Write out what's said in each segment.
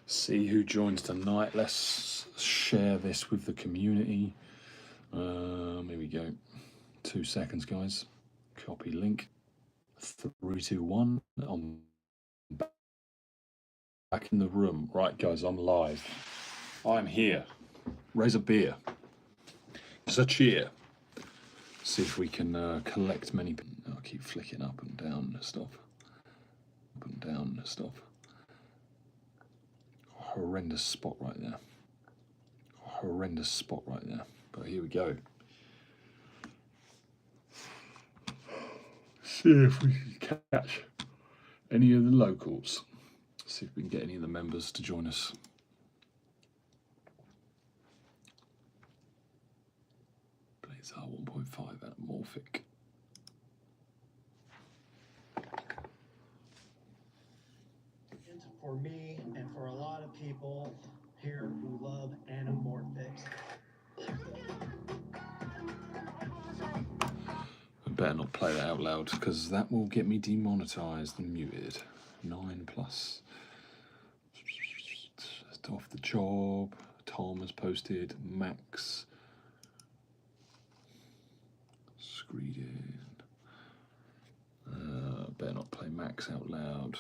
See who joins tonight. Let's share this with the community. Here we go. 2 seconds, guys. Copy link. 3, 2, 1. I'm back in the room. Right, guys, I'm live. I'm here. Raise a beer. It's a cheer. See if we can collect many. I'll keep flicking up and down and stuff. Up and down and stuff. Horrendous spot right there. Horrendous spot right there. But here we go. See if we can catch any of the locals. See if we can get any of the members to join us. Please are 1.5 anamorphic. For me and for a lot of people here who love anamorphics. I better not play that out loud because that will get me demonetized and muted. 9+. Off the job. Tom has posted. Max. Screeded. Better not play Max out loud.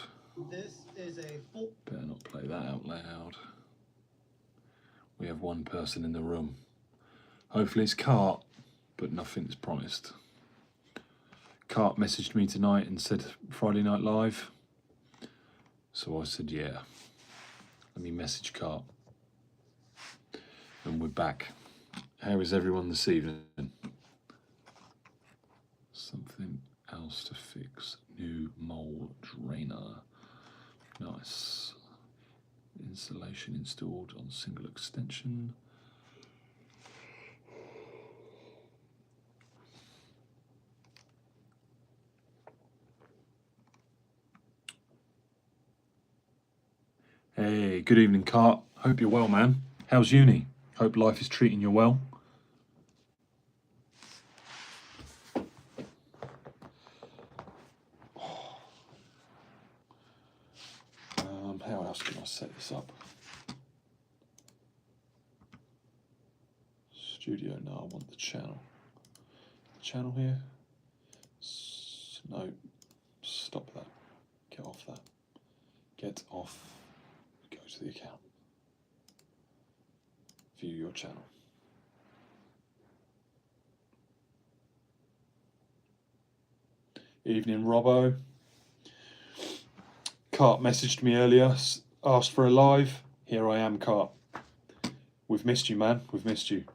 This is a full. Better not play that out loud. We have one person in the room. Hopefully it's Cart, but nothing's promised. Cart messaged me tonight and said Friday Night Live. So I said, yeah. Let me message Cart. And we're back. How is everyone this evening? Something else to fix. New mole drainer. Nice. Insulation installed on single extension. Hey, good evening, Cart. Hope you're well, man. How's uni? Hope life is treating you well. How else can I set this up? Studio, no, I want the channel. The channel here? No, stop that. Get off that. Get off. Go to the account. View your channel. Evening, Robbo. Cart messaged me earlier, asked for a live. Here I am, Cart. We've missed you, man. We've missed you.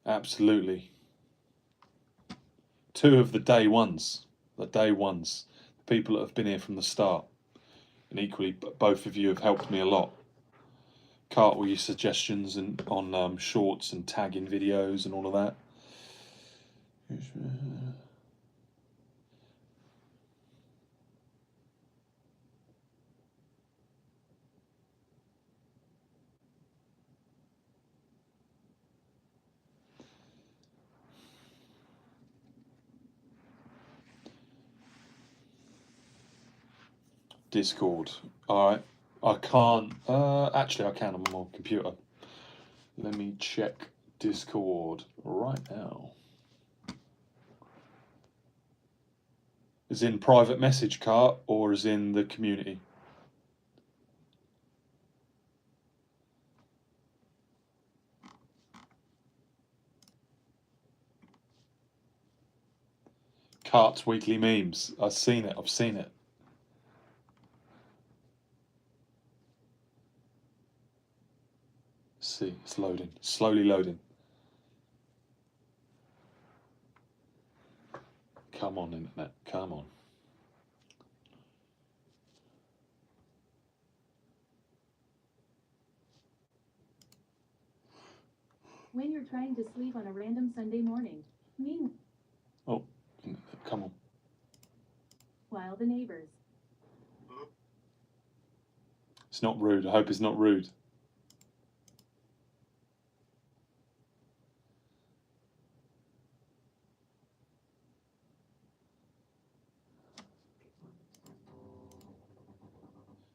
Absolutely. 2 of the day ones. The day ones. The people that have been here from the start. And equally, both of you have helped me a lot. Cart, with your suggestions and on shorts and tagging videos and all of that. Discord. Alright. I can't. Actually, I can on my computer. Let me check Discord right now. Is in private message, Cart, or is in the community? Cart's weekly memes. I've seen it. I've seen it. See, it's loading. Slowly loading. Come on, internet. Come on. When you're trying to sleep on a random Sunday morning. Oh, come on. While the neighbors. It's not rude. I hope it's not rude.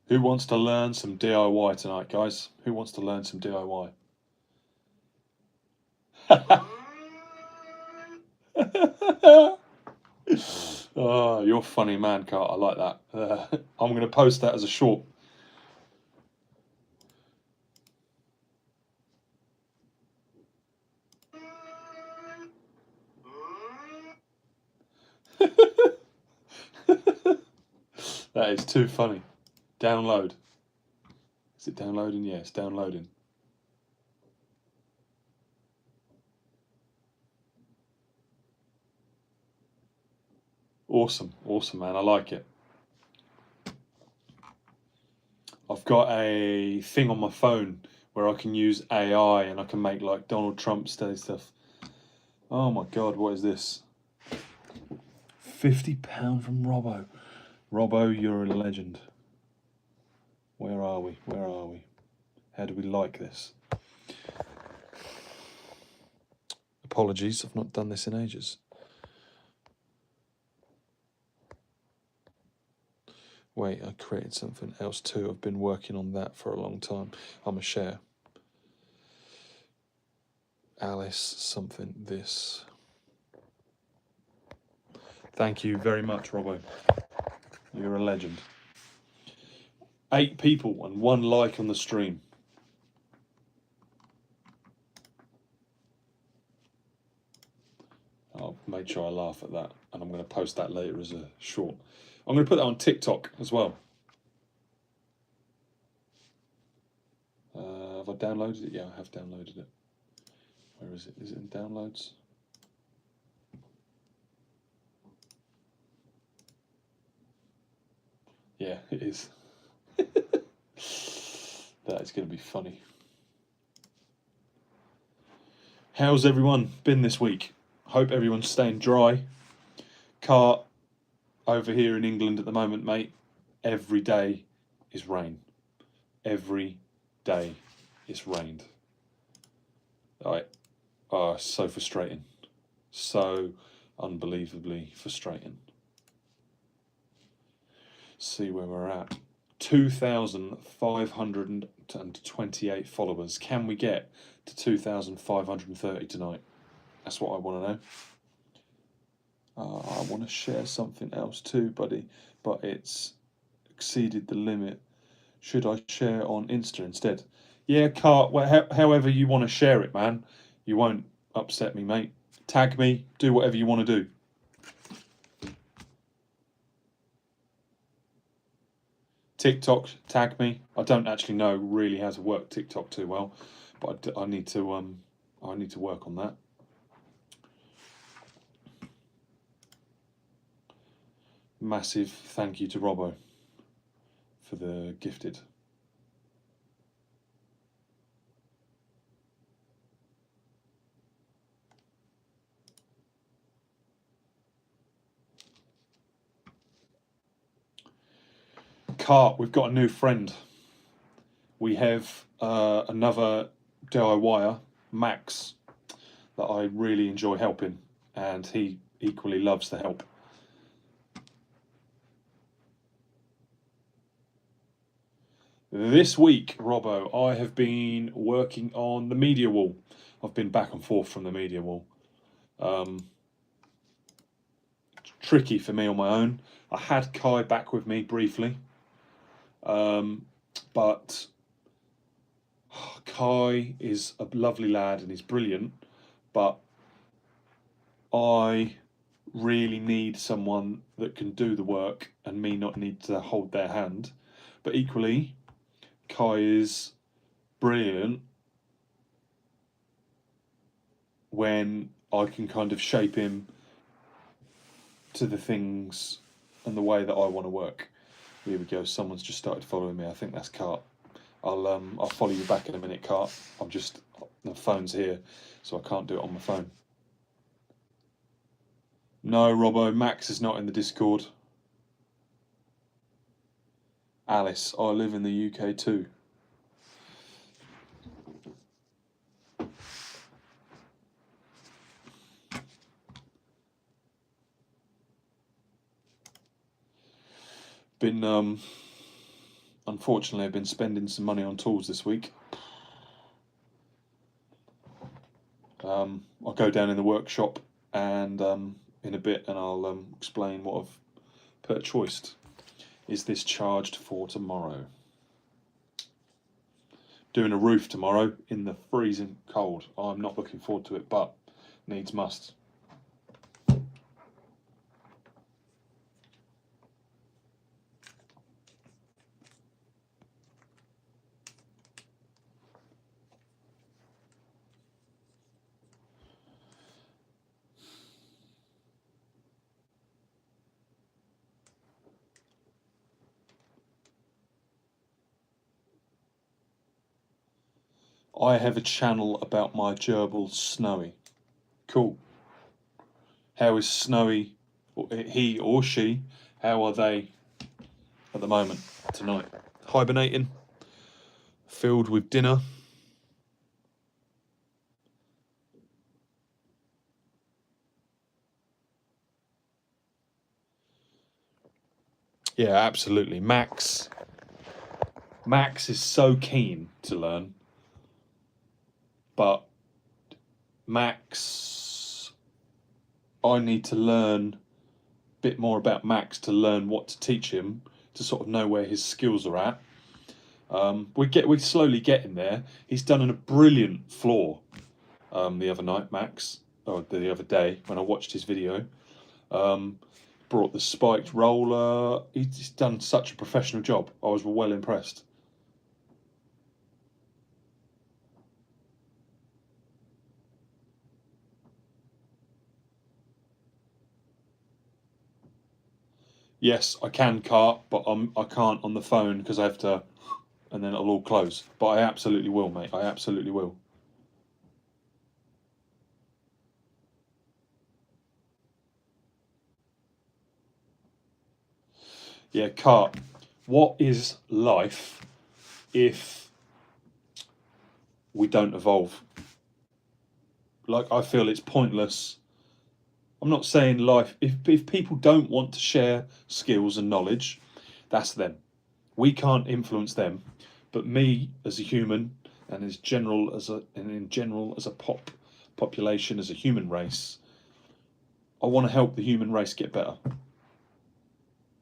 Who wants to learn some DIY tonight, guys? Who wants to learn some DIY? Oh, you're a funny man, Cart. I like that. I'm going to post that as a short. That is too funny. Download. Is it downloading? Yeah, it's downloading. Awesome, awesome, man. I like it. I've got a thing on my phone where I can use AI and I can make like Donald Trump style stuff. Oh my God, what is this? £50 from Robbo. Robbo, you're a legend. Where are we? Where are we? How do we like this? Apologies, I've not done this in ages. Wait, I created something else too. I've been working on that for a long time. I'm a share. Alice something this. Thank you very much, Robbo. You're a legend. 8 people and 1 like on the stream. I'll make sure I laugh at that, and I'm going to post that later as a short. I'm going to put that on TikTok as well. Have I downloaded it? Yeah, I have downloaded it. Where is it? Is it in downloads? Yeah, it is. That is going to be funny. How's everyone been this week? Hope everyone's staying dry. Cart over here in England at the moment, mate, every day is rain. Every day it's rained. Oh, so frustrating. So unbelievably frustrating. See where we're at. 2,528 followers. Can we get to 2,530 tonight? That's what I want to know. I want to share something else too, buddy, but it's exceeded the limit. Should I share on Insta instead? Yeah, Cart, however you want to share it, man. You won't upset me, mate. Tag me, do whatever you want to do. TikTok, tag me. I don't actually know really how to work TikTok too well, but I need to work on that. Massive thank you to Robbo for the gifted. Cart, we've got a new friend. We have another DIYer, Max, that I really enjoy helping, and he equally loves the help. This week, Robbo, I have been working on the media wall. I've been back and forth from the media wall. Tricky for me on my own. I had Kai back with me briefly, but Kai is a lovely lad and he's brilliant, but I really need someone that can do the work and me not need to hold their hand. But equally, Kai is brilliant when I can kind of shape him to the things and the way that I want to work. Here we go. Someone's just started following me. I think that's Cart. I'll follow you back in a minute, Cart. The phone's here, so I can't do it on my phone. No, Robbo, Max is not in the Discord. Alice, I live in the UK too. unfortunately, I've been spending some money on tools this week. I'll go down in the workshop and in a bit, and I'll explain what I've purchased. Is this charged for tomorrow? Doing a roof tomorrow in the freezing cold. I'm not looking forward to it, but needs must. I have a channel about my gerbil Snowy. Cool. How is Snowy, he or she, how are they at the moment, tonight? Hibernating, filled with dinner. Yeah, absolutely. Max is so keen to learn, but Max, I need to learn a bit more about Max to learn what to teach him, to sort of know where his skills are at. We're slowly getting there. He's done a brilliant floor the other night, Max, or the other day when I watched his video. Brought the spiked roller. He's done such a professional job. I was well impressed. Yes, I can cart, but I can't on the phone because I have to, and then it'll all close. But I absolutely will, mate. I absolutely will. Yeah, cart. What is life if we don't evolve? Like, I feel it's pointless. I'm not saying life, if people don't want to share skills and knowledge, that's them. We can't influence them. But me as a human, and in general as a population, as a human race, I want to help the human race get better.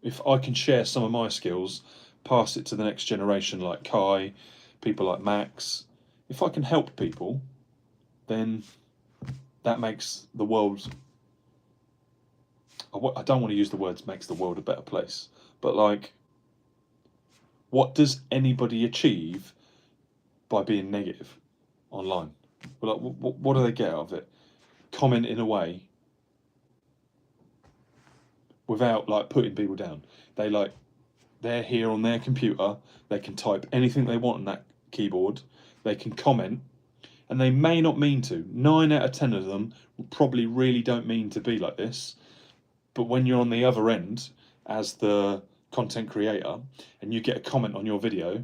If I can share some of my skills, pass it to the next generation, like Kai, people like Max, if I can help people, then that makes the world, I don't want to use the words makes the world a better place, but like, what does anybody achieve by being negative online? Like, what do they get out of it? Comment in a way without like putting people down. They're here on their computer, they can type anything they want on that keyboard, they can comment, and they may not mean to. 9 out of 10 of them probably really don't mean to be like this, but when you're on the other end as the content creator and you get a comment on your video,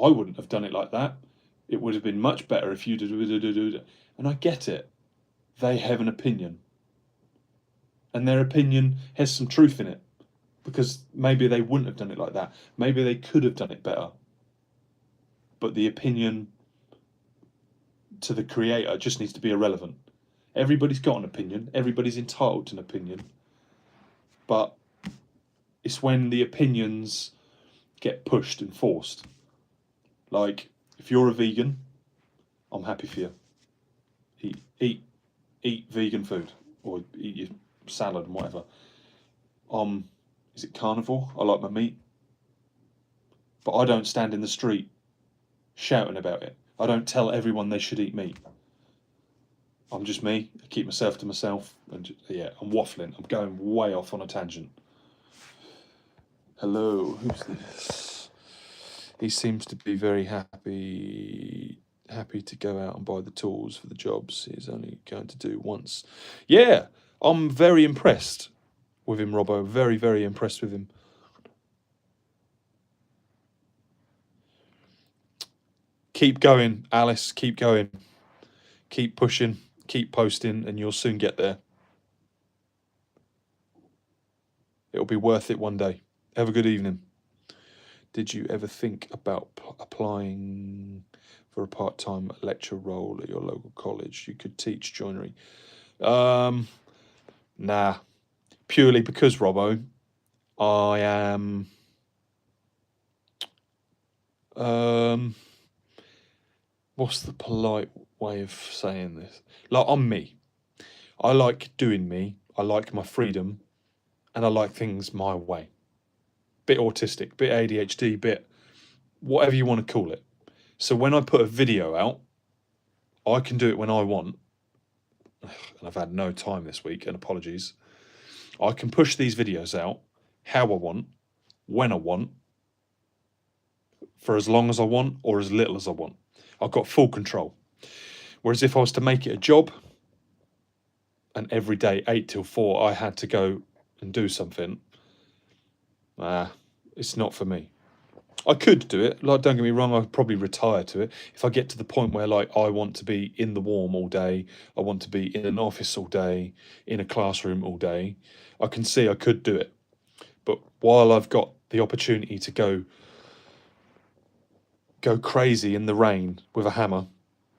I wouldn't have done it like that. It would have been much better if you did. And I get it. They have an opinion. And their opinion has some truth in it. Because maybe they wouldn't have done it like that. Maybe they could have done it better. But the opinion to the creator just needs to be irrelevant. Everybody's got an opinion. Everybody's entitled to an opinion. But it's when the opinions get pushed and forced. Like, if you're a vegan, I'm happy for you. Eat vegan food, or eat your salad and whatever. Is it carnivore? I like my meat. But I don't stand in the street shouting about it. I don't tell everyone they should eat meat. I'm just me. I keep myself to myself. And yeah, I'm waffling. I'm going way off on a tangent. Hello, who's this? He seems to be very happy to go out and buy the tools for the jobs he's only going to do once. Yeah, I'm very impressed with him, Robbo. Very, very impressed with him. Keep going, Alice. Keep going. Keep pushing. Keep posting, and you'll soon get there. It'll be worth it one day. Have a good evening. Did you ever think about applying for a part-time lecture role at your local college? You could teach joinery. Nah, purely because, Robbo, I am what's the polite way of saying this? Like, I'm me. I like doing me. I like my freedom, and I like things my way. Bit autistic, bit ADHD, bit whatever you want to call it. So when I put a video out, I can do it when I want. And I've had no time this week, and apologies. I can push these videos out how I want, when I want, for as long as I want or as little as I want. I've got full control. Whereas if I was to make it a job, and every day 8 till 4 I had to go and do something, it's not for me. I could do it, like, don't get me wrong, I'd probably retire to it. If I get to the point where, like, I want to be in the warm all day, I want to be in an office all day, in a classroom all day, I can see I could do it. But while I've got the opportunity to go crazy in the rain with a hammer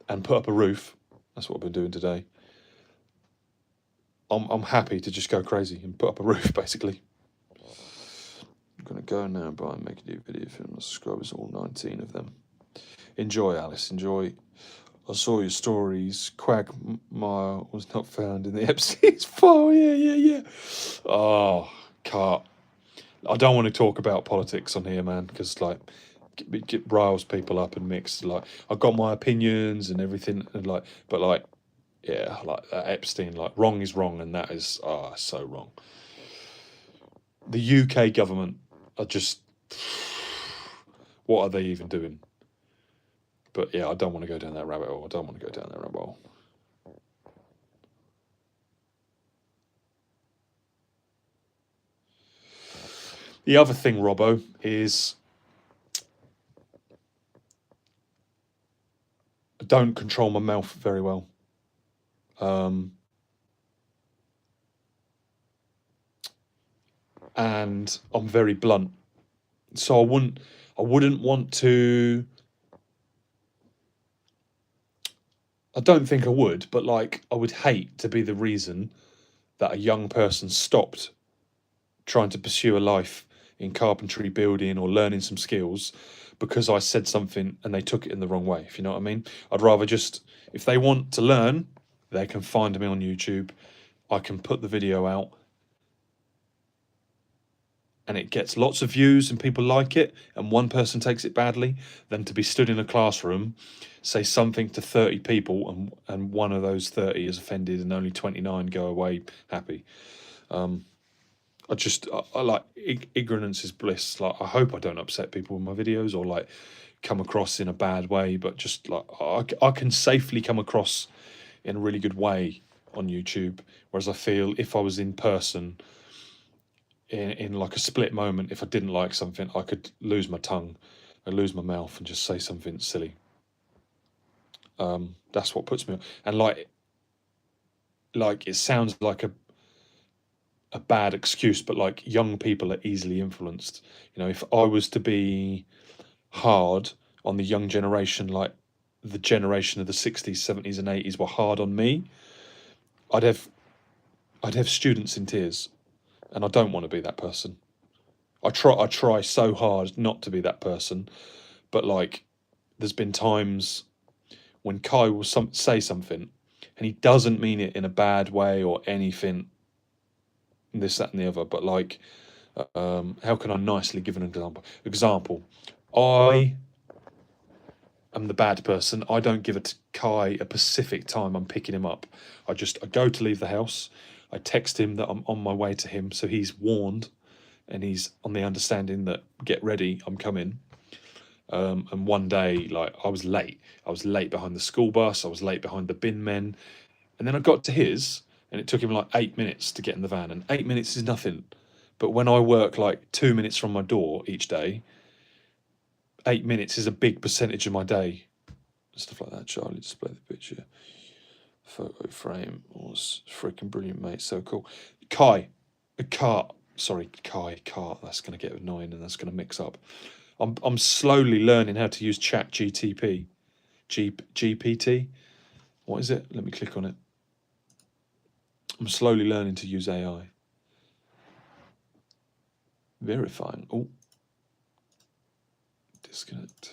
and put up a roof, that's what I've been doing today, I'm happy to just go crazy and put up a roof, basically. I'm going to go now by and make a new video for my subscribers, all 19 of them. Enjoy, Alice, enjoy. I saw your stories. Quagmire was not found in the Epstein's file. Yeah. Oh, Cart. I don't want to talk about politics on here, man, because, like, it riles people up and mixed. Like, I've got my opinions and everything, and, like, but, like, yeah, like, Epstein, like, wrong is wrong, and that is so wrong. The UK government are just, what are they even doing? But yeah, I don't want to go down that rabbit hole. The other thing, Robbo, is I don't control my mouth very well. And I'm very blunt, so I wouldn't want to. I don't think I would, but, like, I would hate to be the reason that a young person stopped trying to pursue a life in carpentry, building, or learning some skills because I said something and they took it in the wrong way, if you know what I mean. I'd rather just, if they want to learn, they can find me on YouTube. I can put the video out and it gets lots of views and people like it, and one person takes it badly, than to be stood in a classroom, say something to 30 people, and one of those 30 is offended and only 29 go away happy. I like, ignorance is bliss. Like, I hope I don't upset people with my videos or, like, come across in a bad way, but just, like, I can safely come across in a really good way on YouTube, whereas I feel if I was in person, in like a split moment, if I didn't like something, I could lose my tongue and lose my mouth and just say something silly. That's what puts me on. And, like it sounds like a bad excuse, but, like, young people are easily influenced. You know, if I was to be hard on the young generation, like the generation of the 60s, 70s and 80s were hard on me, I'd have students in tears, and I don't want to be that person. I try so hard not to be that person, but, like, there's been times when Kai will say something and he doesn't mean it in a bad way or anything, this, that and the other, but, like, how can I nicely give an example? I am the bad person. I don't give Kai a specific time I'm picking him up. I go to leave the house, I text him that I'm on my way to him, so he's warned and he's on the understanding that, get ready, I'm coming. And one day, like, I was late behind the school bus, I was late behind the bin men, and then I got to his, and it took him like 8 minutes to get in the van, and 8 minutes is nothing. But when I work, like, 2 minutes from my door each day, 8 minutes is a big percentage of my day. Stuff like that. Charlie, display the picture. Photo frame was freaking brilliant, mate. So cool. Cart. That's going to get annoying and that's going to mix up. I'm slowly learning how to use Chat GPT. What is it? Let me click on it. I'm slowly learning to use AI. Verifying. Oh, disconnect.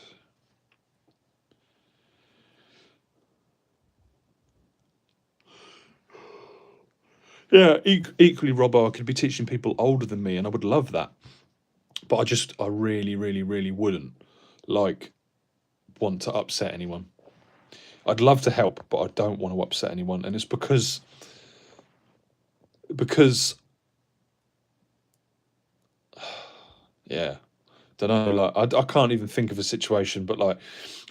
Yeah, equally, Robbo, I could be teaching people older than me, and I would love that. But I really, really, really wouldn't want to upset anyone. I'd love to help, but I don't want to upset anyone, and it's because yeah, don't know. I can't even think of a situation, but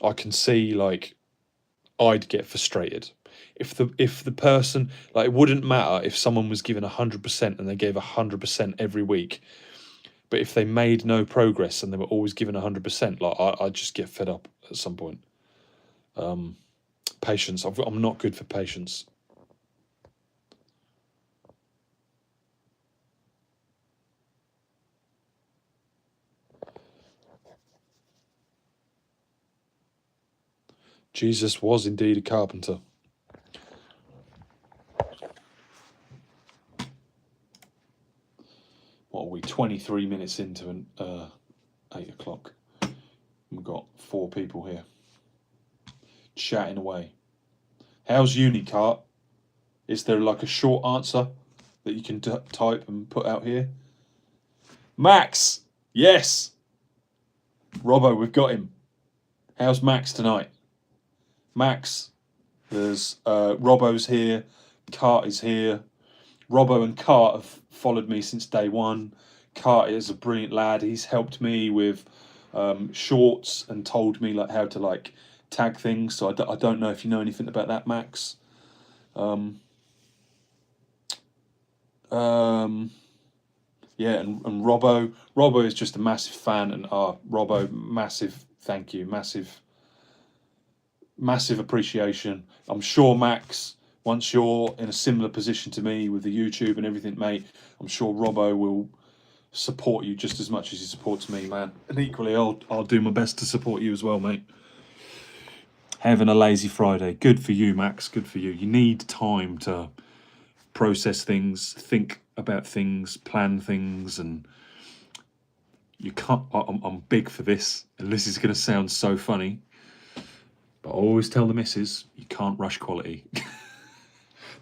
I can see I'd get frustrated if the person, it wouldn't matter if someone was given 100% and they gave 100% every week, but if they made no progress and they were always given 100%, I'd just get fed up at some point. Patience. I'm not good for patience. Jesus was indeed a carpenter. What are we, 23 minutes into an 8 o'clock? We've got 4 people here chatting away. How's uni, Cart? Is there a short answer that you can type and put out here? Max! Yes! Robbo, we've got him. How's Max tonight? Max, there's Robbo's here, Cart is here. Robbo and Cart have followed me since day one. Cart is a brilliant lad. He's helped me with shorts and told me how to tag things. So I don't know if you know anything about that, Max. Yeah, and Robbo is just a massive fan, and Robbo, massive thank you, massive appreciation. I'm sure, Max, once you're in a similar position to me with the YouTube and everything, mate, I'm sure Robbo will support you just as much as he supports me, man. And equally, I'll do my best to support you as well, mate. Having a lazy Friday. Good for you, Max. Good for you. You need time to process things, think about things, plan things, and you can't. I'm big for this, and this is going to sound so funny, but I always tell the missus, you can't rush quality.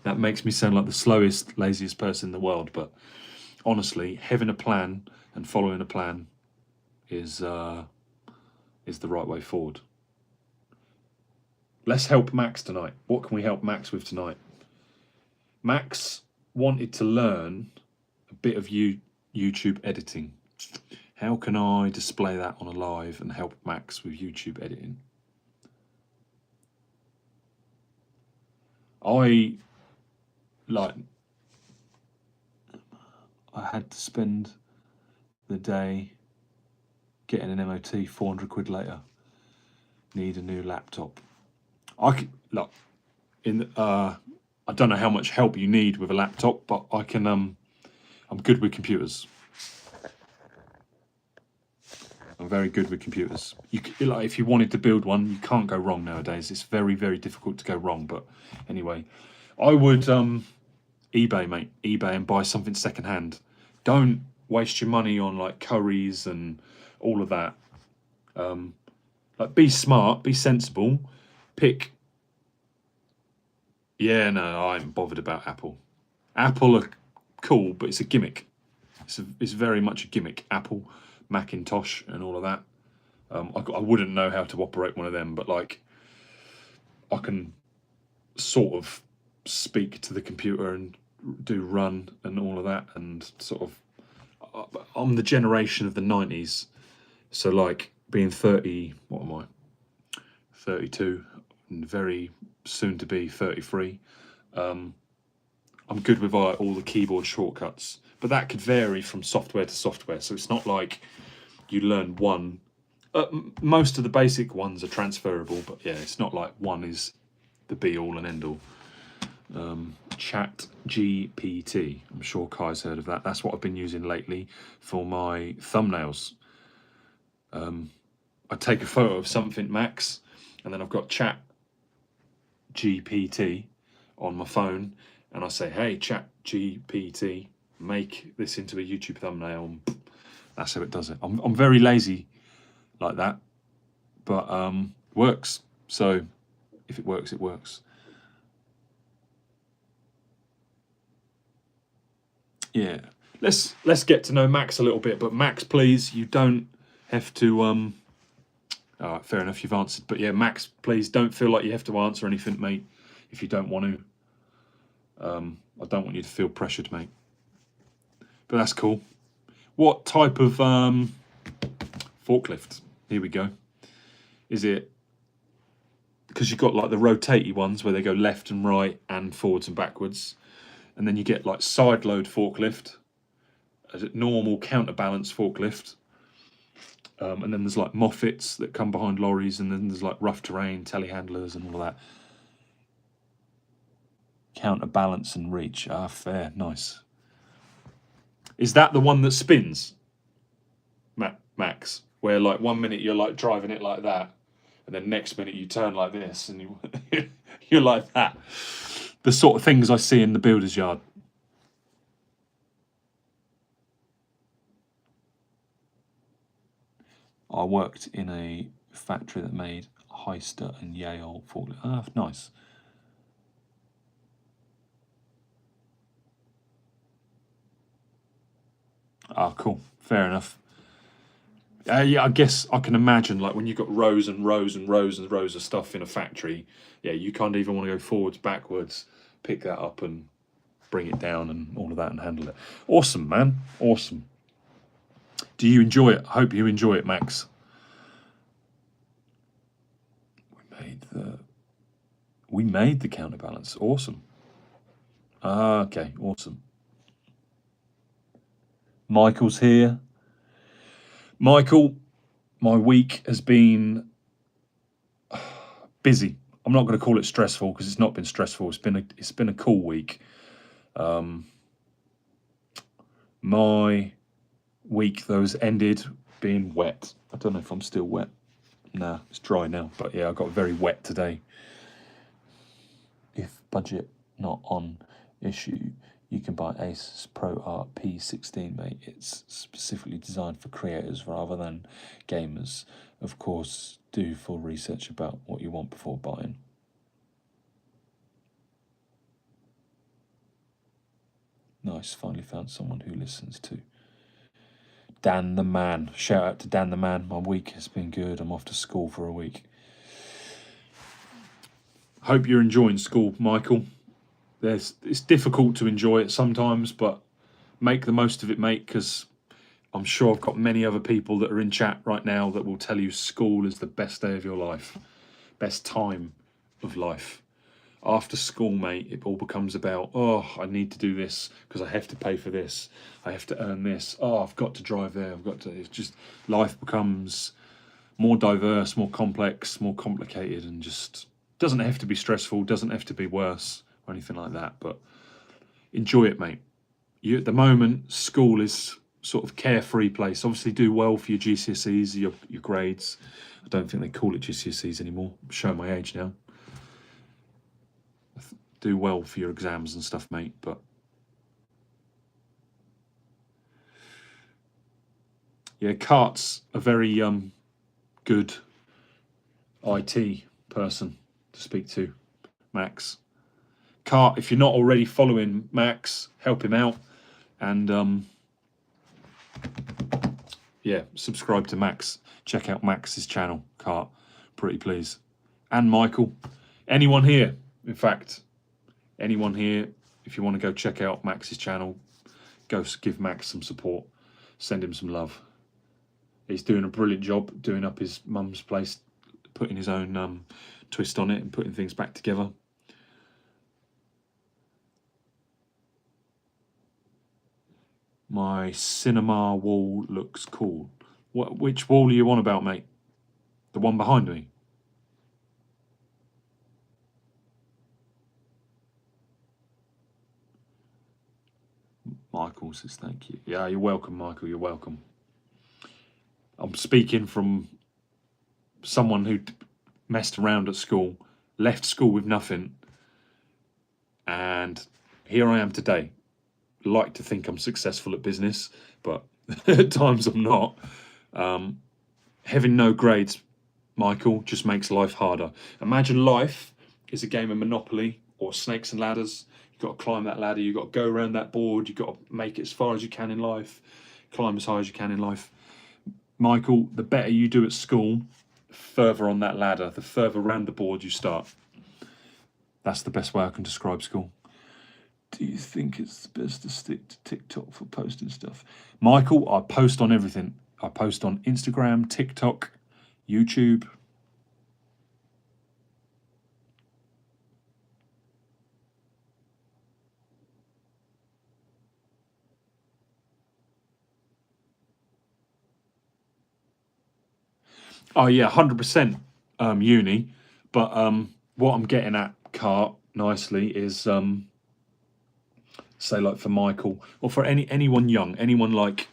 That makes me sound like the slowest, laziest person in the world, but honestly, having a plan and following a plan is the right way forward. Let's help Max tonight. What can we help Max with tonight? Max wanted to learn a bit of YouTube editing. How can I display that on a live and help Max with YouTube editing? I had to spend the day getting an MOT, 400 quid later. Need a new laptop. I don't know how much help you need with a laptop, but I can. I'm good with computers. I'm very good with computers. If you wanted to build one, you can't go wrong nowadays. It's very, very difficult to go wrong. But anyway, I would eBay, mate. eBay and buy something secondhand. Don't waste your money on curries and all of that. Be smart, be sensible. Pick. Yeah, no, I ain't bothered about Apple. Apple are cool, but it's a gimmick. It's very much a gimmick. Apple, Macintosh, and all of that. I wouldn't know how to operate one of them, but I can sort of speak to the computer and do run and all of that, and sort of. I'm the generation of the 90s, so being 30. What am I? 32, and very soon to be 33. I'm good with all the keyboard shortcuts, but that could vary from software to software. So it's not like you learn one. Most of the basic ones are transferable, but yeah, it's not like one is the be all and end all. Chat GPT. I'm sure Kai's heard of that. That's what I've been using lately for my thumbnails. I take a photo of something, Max, and then I've got Chat GPT on my phone, and I say, hey, Chat GPT, make this into a YouTube thumbnail. And that's how it does it. I'm very lazy like that, but works. So if it works, it works. Yeah, let's get to know Max a little bit. But Max, please, you don't have to. All right, fair enough. You've answered, but yeah, Max, please don't feel like you have to answer anything, mate. If you don't want to, I don't want you to feel pressured, mate. But that's cool. What type of forklift? Here we go. Is it because you've got like the rotatey ones where they go left and right and forwards and backwards, and then you get like side load forklift, as a normal counterbalance forklift, and then there's like Moffats that come behind lorries, and then there's like rough terrain telehandlers and all that. Counterbalance and reach. Ah, fair, nice. Is that the one that spins, Max? Where like 1 minute you're like driving it like that, and then next minute you turn like this, and you're like that. The sort of things I see in the builder's yard. I worked in a factory that made Heister and Yale forklift. Ah, nice. Ah, cool. Fair enough. Yeah, I guess I can imagine like when you've got rows and rows and rows and rows of stuff in a factory, yeah, you can't even want to go forwards, backwards, pick that up and bring it down and all of that and handle it. Awesome, man. Awesome. Do you enjoy it? I hope you enjoy it, Max. We made the counterbalance. Awesome. Ah, okay, awesome. Michael's here. Michael, my week has been busy. I'm not going to call it stressful because it's not been stressful. It's been a cool week. My week though has ended being wet. I don't know if I'm still wet. Nah, it's dry now. But yeah, I got very wet today. If budget not on issue, you can buy Asus ProArt P16, mate. It's specifically designed for creators rather than gamers. Of course, do full research about what you want before buying. Nice, finally found someone who listens to. Dan the Man. Shout out to Dan the Man. My week has been good. I'm off to school for a week. Hope you're enjoying school, Michael. It's difficult to enjoy it sometimes, but make the most of it, mate, because I'm sure I've got many other people that are in chat right now that will tell you school is the best day of your life, best time of life. After school, mate, it all becomes about, oh, I need to do this because I have to pay for this. I have to earn this. Oh, I've got to drive there. It's just, life becomes more diverse, more complex, more complicated, and just doesn't have to be stressful, doesn't have to be worse or anything like that. But enjoy it, mate. You, at the moment, school is sort of carefree place. Obviously do well for your GCSEs, your grades. I don't think they call it GCSEs anymore. I'm showing my age now. Do well for your exams and stuff, mate, but yeah, Cart's a very good IT person to speak to, Max. Cart, if you're not already following Max, help him out, and yeah, subscribe to Max. Check out Max's channel, Cart. Pretty please. And Michael. Anyone here, in fact, anyone here, if you want to go check out Max's channel, go give Max some support. Send him some love. He's doing a brilliant job doing up his mum's place, putting his own twist on it and putting things back together. My cinema wall looks cool. Which wall are you on about, mate? The one behind me? Michael says thank you. Yeah, you're welcome, Michael. You're welcome. I'm speaking from someone who messed around at school, left school with nothing, and here I am today. Like to think I'm successful at business, but at times I'm not. Having no grades, Michael, just makes life harder. Imagine life is a game of Monopoly or Snakes and Ladders. You've got to climb that ladder, you've got to go around that board, you've got to make it as far as you can in life, climb as high as you can in life. Michael, the better you do at school, the further on that ladder, the further around the board you start. That's the best way I can describe school. Do you think it's best to stick to TikTok for posting stuff? Michael, I post on everything. I post on Instagram, TikTok, YouTube. Oh yeah, 100% uni. But what I'm getting at, Cart, nicely, is say like for Michael, or for anyone young, anyone like,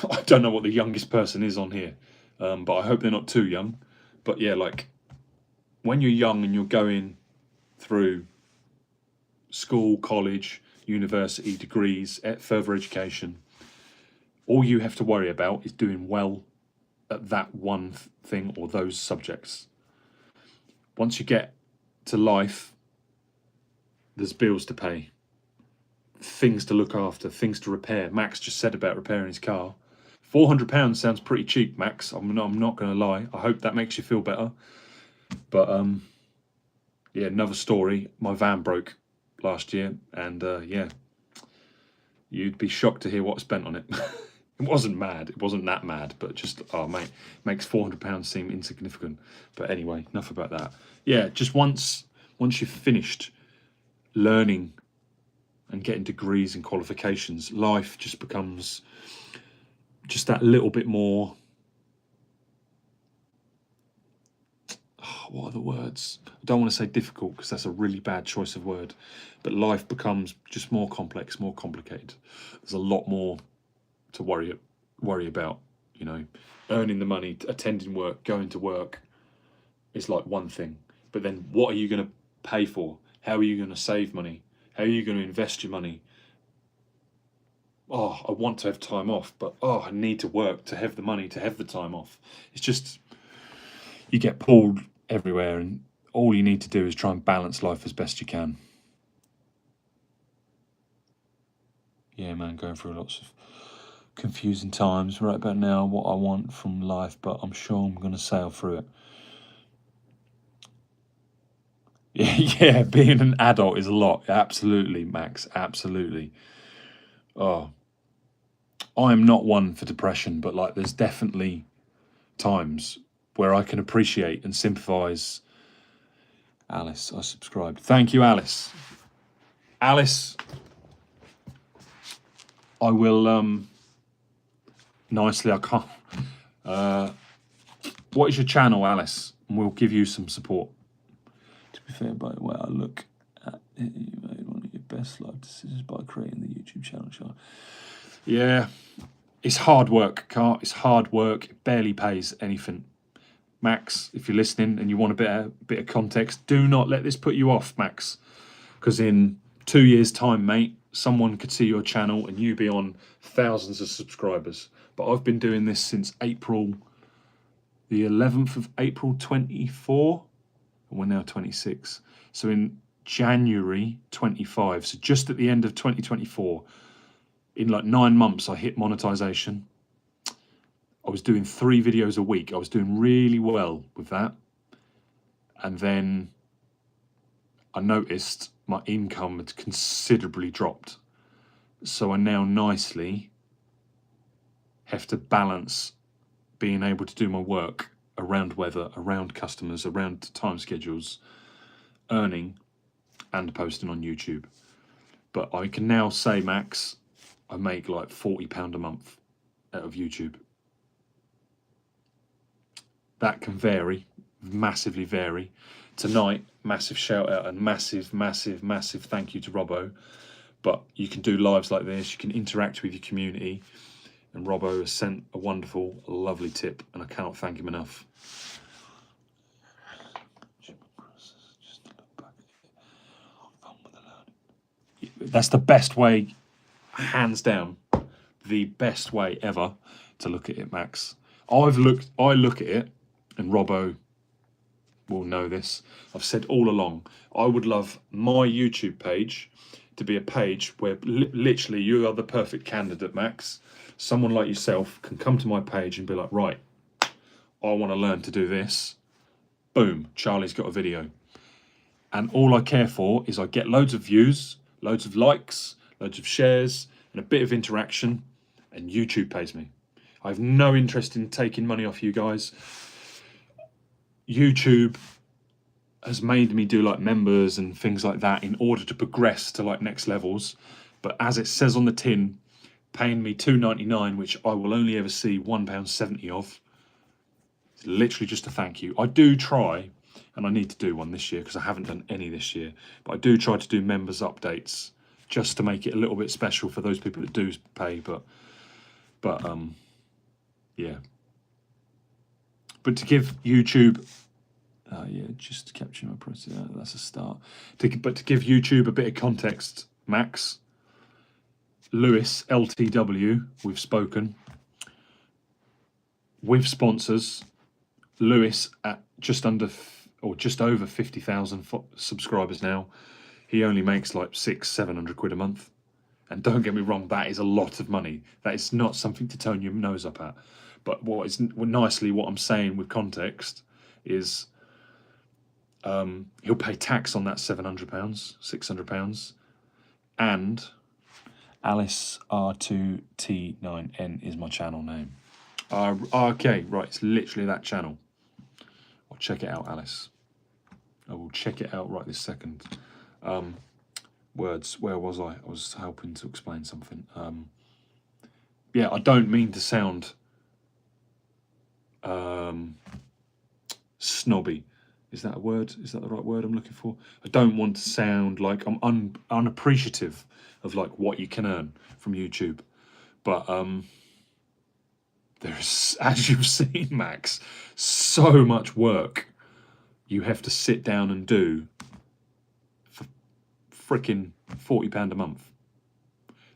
I don't know what the youngest person is on here, but I hope they're not too young. But yeah, like when you're young and you're going through school, college, university, degrees, further education, all you have to worry about is doing well at that one thing or those subjects. Once you get to life, there's bills to pay, things to look after, things to repair. Max just said about repairing his car. £400 sounds pretty cheap, Max. I'm not going to lie. I hope that makes you feel better. But yeah, another story. My van broke last year, and yeah, you'd be shocked to hear what I spent on it. It wasn't mad. It wasn't that mad, but just, oh mate, makes £400 seem insignificant. But anyway, enough about that. Yeah, just once you've finished learning and getting degrees and qualifications, life just becomes just that little bit more, oh, what are the words? I don't want to say difficult because that's a really bad choice of word, but life becomes just more complex, more complicated. There's a lot more to worry about, you know. Earning the money, attending work, going to work is like one thing, but then what are you going to pay for? How are you going to save money? How are you going to invest your money? Oh, I want to have time off, but oh, I need to work to have the money to have the time off. It's just, you get pulled everywhere, and all you need to do is try and balance life as best you can. Yeah, man, going through lots of confusing times right about now, what I want from life, but I'm sure I'm going to sail through it. Yeah, being an adult is a lot. Absolutely, Max, absolutely. Oh, I am not one for depression, but like there's definitely times where I can appreciate and sympathise. Alice, I subscribed. Thank you, Alice. Alice, I will, nicely, I can't. What is your channel, Alice? And we'll give you some support. To be fair, by the way, I look at it, you made one of your best life decisions by creating the YouTube channel. Yeah, it's hard work, Cart. It's hard work. It barely pays anything. Max, if you're listening and you want a bit of context, do not let this put you off, Max. Because in 2 years' time, mate, someone could see your channel and you be on thousands of subscribers. But I've been doing this since April, the 11th of April 24. And we're now 26. So in January 25, so just at the end of 2024, in like 9 months, I hit monetization. I was doing 3 videos a week. I was doing really well with that. And then I noticed my income had considerably dropped. So I now nicely have to balance being able to do my work around weather, around customers, around time schedules, earning and posting on YouTube. But I can now say, Max, I make like £40 a month out of YouTube. That can vary, massively vary. Tonight, massive shout out and massive thank you to Robbo. But you can do lives like this, you can interact with your community. And Robbo has sent a wonderful, lovely tip, and I cannot thank him enough. That's the best way, hands down, the best way ever to look at it, Max. I look at it, and Robbo will know this. I've said all along, I would love my YouTube page to be a page where literally you are the perfect candidate, Max. Someone like yourself can come to my page and be like, right, I want to learn to do this. Boom, Charlie's got a video. And all I care for is I get loads of views, loads of likes, loads of shares, and a bit of interaction, and YouTube pays me. I have no interest in taking money off you guys. YouTube has made me do like members and things like that in order to progress to like next levels. But as it says on the tin, paying me $2.99, which I will only ever see £1.70 of, it's literally just a thank you. I do try, and I need to do one this year because I haven't done any this year, but I do try to do members updates just to make it a little bit special for those people that do pay. But yeah. But to give YouTube, yeah, just capture my process. That's a start. But to give YouTube a bit of context, Max, Lewis LTW, we've spoken with sponsors. Lewis at just under or just over 50,000 subscribers now. He only makes like 600-700 quid a month. And don't get me wrong, that is a lot of money. That is not something to turn your nose up at. But what I'm saying with context is he'll pay tax on that £700, £600. And Alice R2T9N is my channel name. Okay, right, it's literally that channel. I'll check it out, Alice. I will check it out right this second. Words, where was I? I was helping to explain something. Yeah, I don't mean to sound snobby. Is that a word? Is that the right word I'm looking for? I don't want to sound like I'm unappreciative of like what you can earn from YouTube. But there's, as you've seen, Max, so much work you have to sit down and do for freaking £40 a month.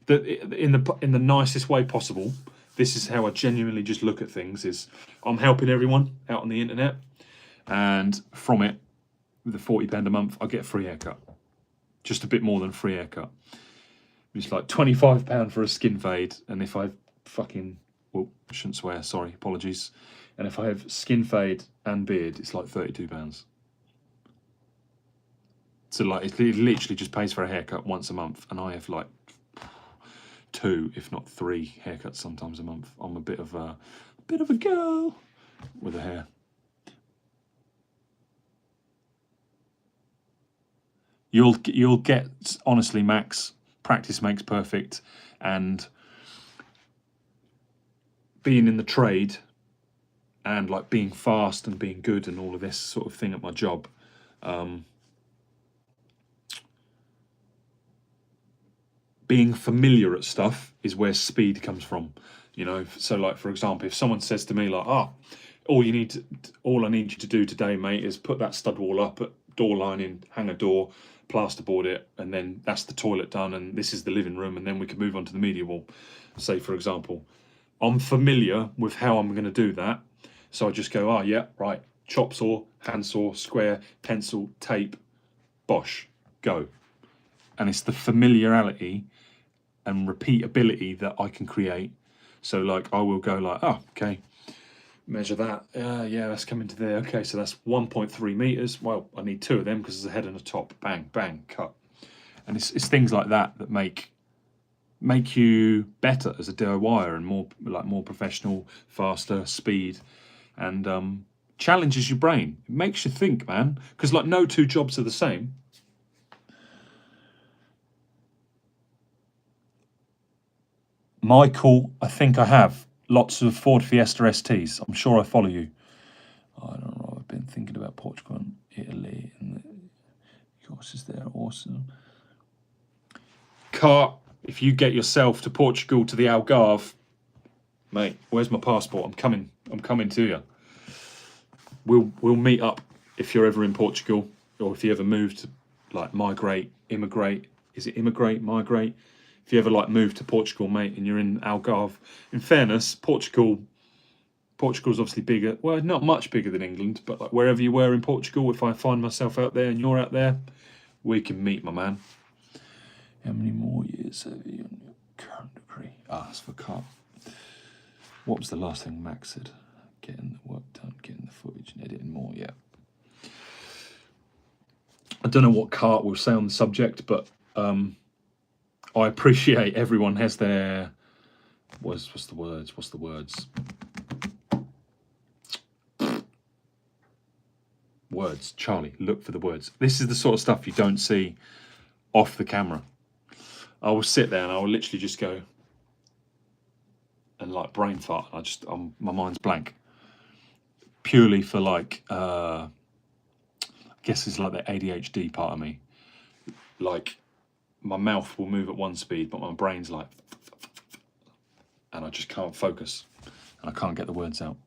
In the nicest way possible. This is how I genuinely just look at things. Is I'm helping everyone out on the internet, and from it, with the £40 a month, I get a free haircut. Just a bit more than a free haircut. It's like £25 for a skin fade, and if I fucking, well, I shouldn't swear, sorry, apologies. And if I have skin fade and beard, it's like £32. So like it literally just pays for a haircut once a month, and I have like 2, if not 3 haircuts sometimes a month. I'm a bit of a girl with a hair. You'll get, honestly, Max, practice makes perfect, and being in the trade and like being fast and being good and all of this sort of thing at my job, being familiar at stuff is where speed comes from, you know. So like, for example, if someone says to me like, all I need you to do today, mate, is put that stud wall up, at door lining, hang a door, plasterboard it, and then that's the toilet done, and this is the living room, and then we can move on to the media wall, say, for example. I'm familiar with how I'm going to do that, so I just go, yeah, right, chop saw, hand saw, square, pencil, tape, bosh, go. And it's the familiarity and repeatability that I can create. So like, I will go like, okay, measure that, yeah, that's coming to there, okay, so that's 1.3 meters, well, I need 2 of them because there's a head and a top, bang, bang, cut. And it's things like that that make you better as a DIYer and more professional, faster, speed, and challenges your brain. It makes you think, man, because like no 2 jobs are the same. Michael, I think I have lots of Ford Fiesta STs. I'm sure I follow you. I don't know. I've been thinking about Portugal and Italy, and the courses there are awesome. Car, if you get yourself to Portugal, to the Algarve, Mate, where's my passport? I'm coming to you. We'll meet up if you're ever in Portugal, or if you ever move to like immigrate. Is it immigrate, migrate? If you ever like move to Portugal, mate, and you're in Algarve. In fairness, Portugal's obviously bigger. Well, not much bigger than England, but like wherever you were in Portugal, if I find myself out there and you're out there, we can meet, my man. How many more years have you on your current degree? That's for car. What was the last thing Max said? Getting the work done, getting the footage and editing more, yeah. I don't know what Cart will say on the subject, but I appreciate everyone has their... What's the words? Words. Charlie, look for the words. This is the sort of stuff you don't see off the camera. I will sit there and I will literally just go and like brain fart. My mind's blank. Purely for like, I guess it's like the ADHD part of me. Like, my mouth will move at one speed, but my brain's like, and I just can't focus, and I can't get the words out.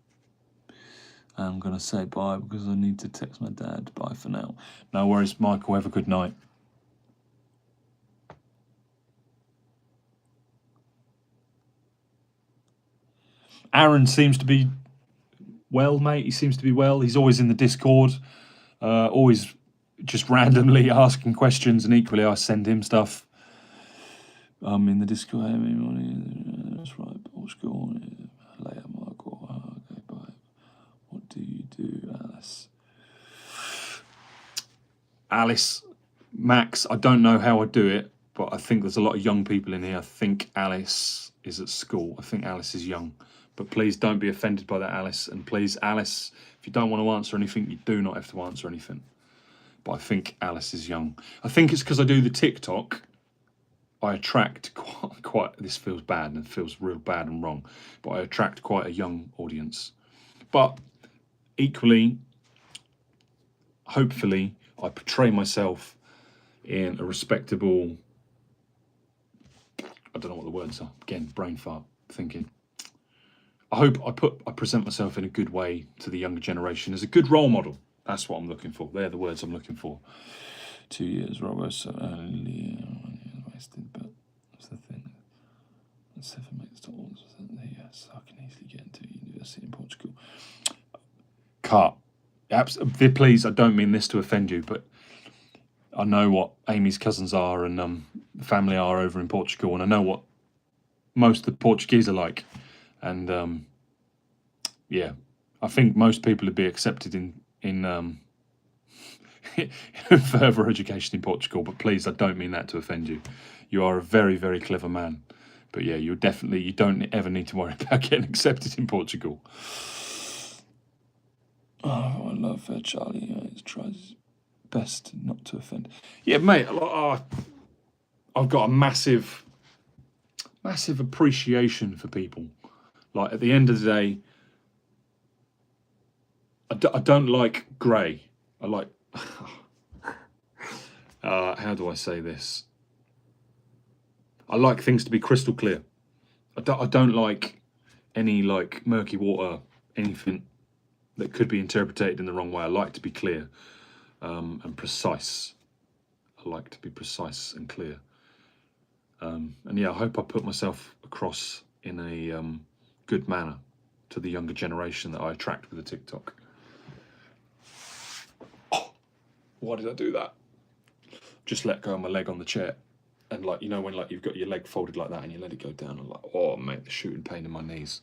I'm gonna say bye because I need to text my dad. Bye for now. No worries, Michael. Have a good night. Aaron seems to be well, mate. He seems to be well. He's always in the Discord, always just randomly asking questions, and equally I send him stuff. In the Discord. That's right. Portugal. Later, Michael. Okay, bye. What do you do, Alice? Alice, Max. I don't know how I do it, but I think there's a lot of young people in here. I think Alice is at school. I think Alice is young. But please don't be offended by that, Alice. And please, Alice, if you don't want to answer anything, you do not have to answer anything. But I think Alice is young. I think it's because I do the TikTok. I attract quite. This feels bad and feels real bad and wrong. But I attract quite a young audience. But equally, hopefully, I portray myself in a respectable... I don't know what the words are. Again, brain fart, thinking. I hope I present myself in a good way to the younger generation as a good role model. That's what I'm looking for. They're the words I'm looking for. 2 years, Robert, so only wasted, but that's the thing. 7 minutes to all. Yes, I can easily get into university in Portugal. Cut. Please, I don't mean this to offend you, but I know what Amy's cousins are and family are over in Portugal, and I know what most of the Portuguese are like. And yeah, I think most people would be accepted in further education in Portugal. But please, I don't mean that to offend you. You are a very, very clever man. But yeah, you don't ever need to worry about getting accepted in Portugal. Oh, I love Charlie. He tries his best not to offend. Yeah, mate. I've got a massive appreciation for people. Like, at the end of the day, I don't like grey. I like... how do I say this? I like things to be crystal clear. I don't like any, like, murky water, anything that could be interpreted in the wrong way. I like to be clear and precise. I like to be precise and clear. And yeah, I hope I put myself across in a... good manner to the younger generation that I attract with the TikTok. Oh, why did I do that? Just let go of my leg on the chair, and like, you know when like you've got your leg folded like that and you let it go down, and like, oh mate, the shooting pain in my knees.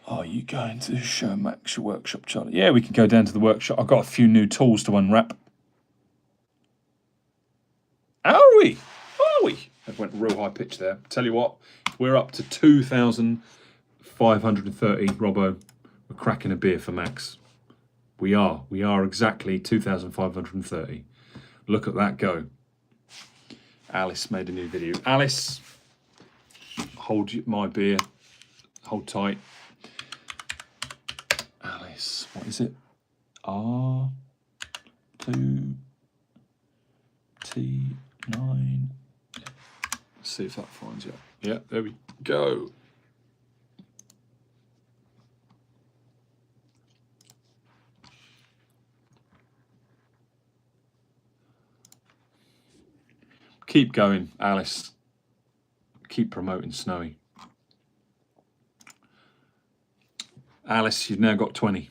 Are you going to show Max your workshop, Charlie? Yeah, we can go down to the workshop. I've got a few new tools to unwrap. Are we? That went real high pitch there. Tell you what, we're up to 2,530, Robbo. We're cracking a beer for Max. We are exactly 2,530. Look at that go. Alice made a new video. Alice, hold my beer. Hold tight. Alice, what is it? R2T9. Let's see if that finds you. Yeah, there we go. Keep going, Alice. Keep promoting Snowy. Alice, you've now got 20.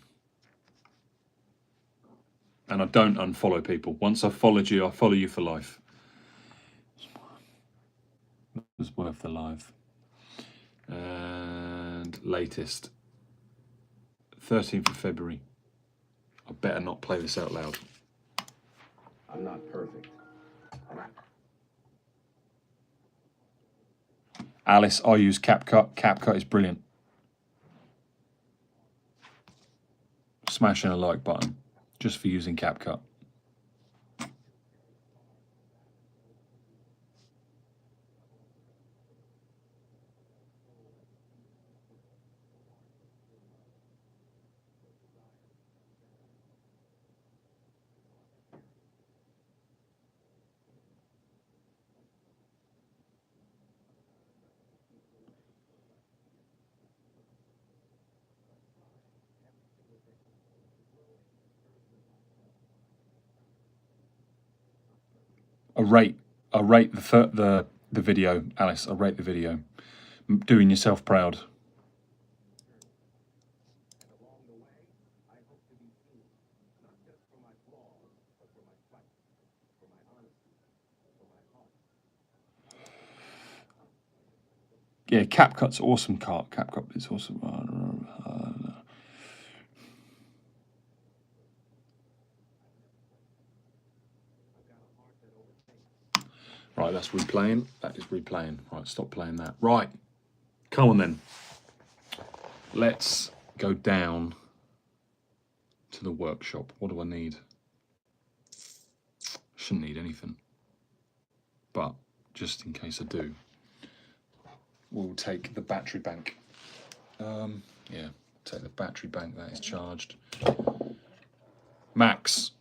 And I don't unfollow people. Once I've followed you, I follow you for life. It was worth the live. And latest, 13th of February. I better not play this out loud. I'm not perfect. Alice, I use CapCut. CapCut is brilliant. Smashing a like button just for using CapCut. I rate the video, Alice. I rate the video. Doing yourself proud. Yeah, CapCut's awesome. CapCut is awesome. Right, that's replaying. That is replaying. Right, stop playing that. Right, come on then. Let's go down to the workshop. What do I need? Shouldn't need anything. But just in case I do, we'll take the battery bank. Yeah, take the battery bank that is charged. Max,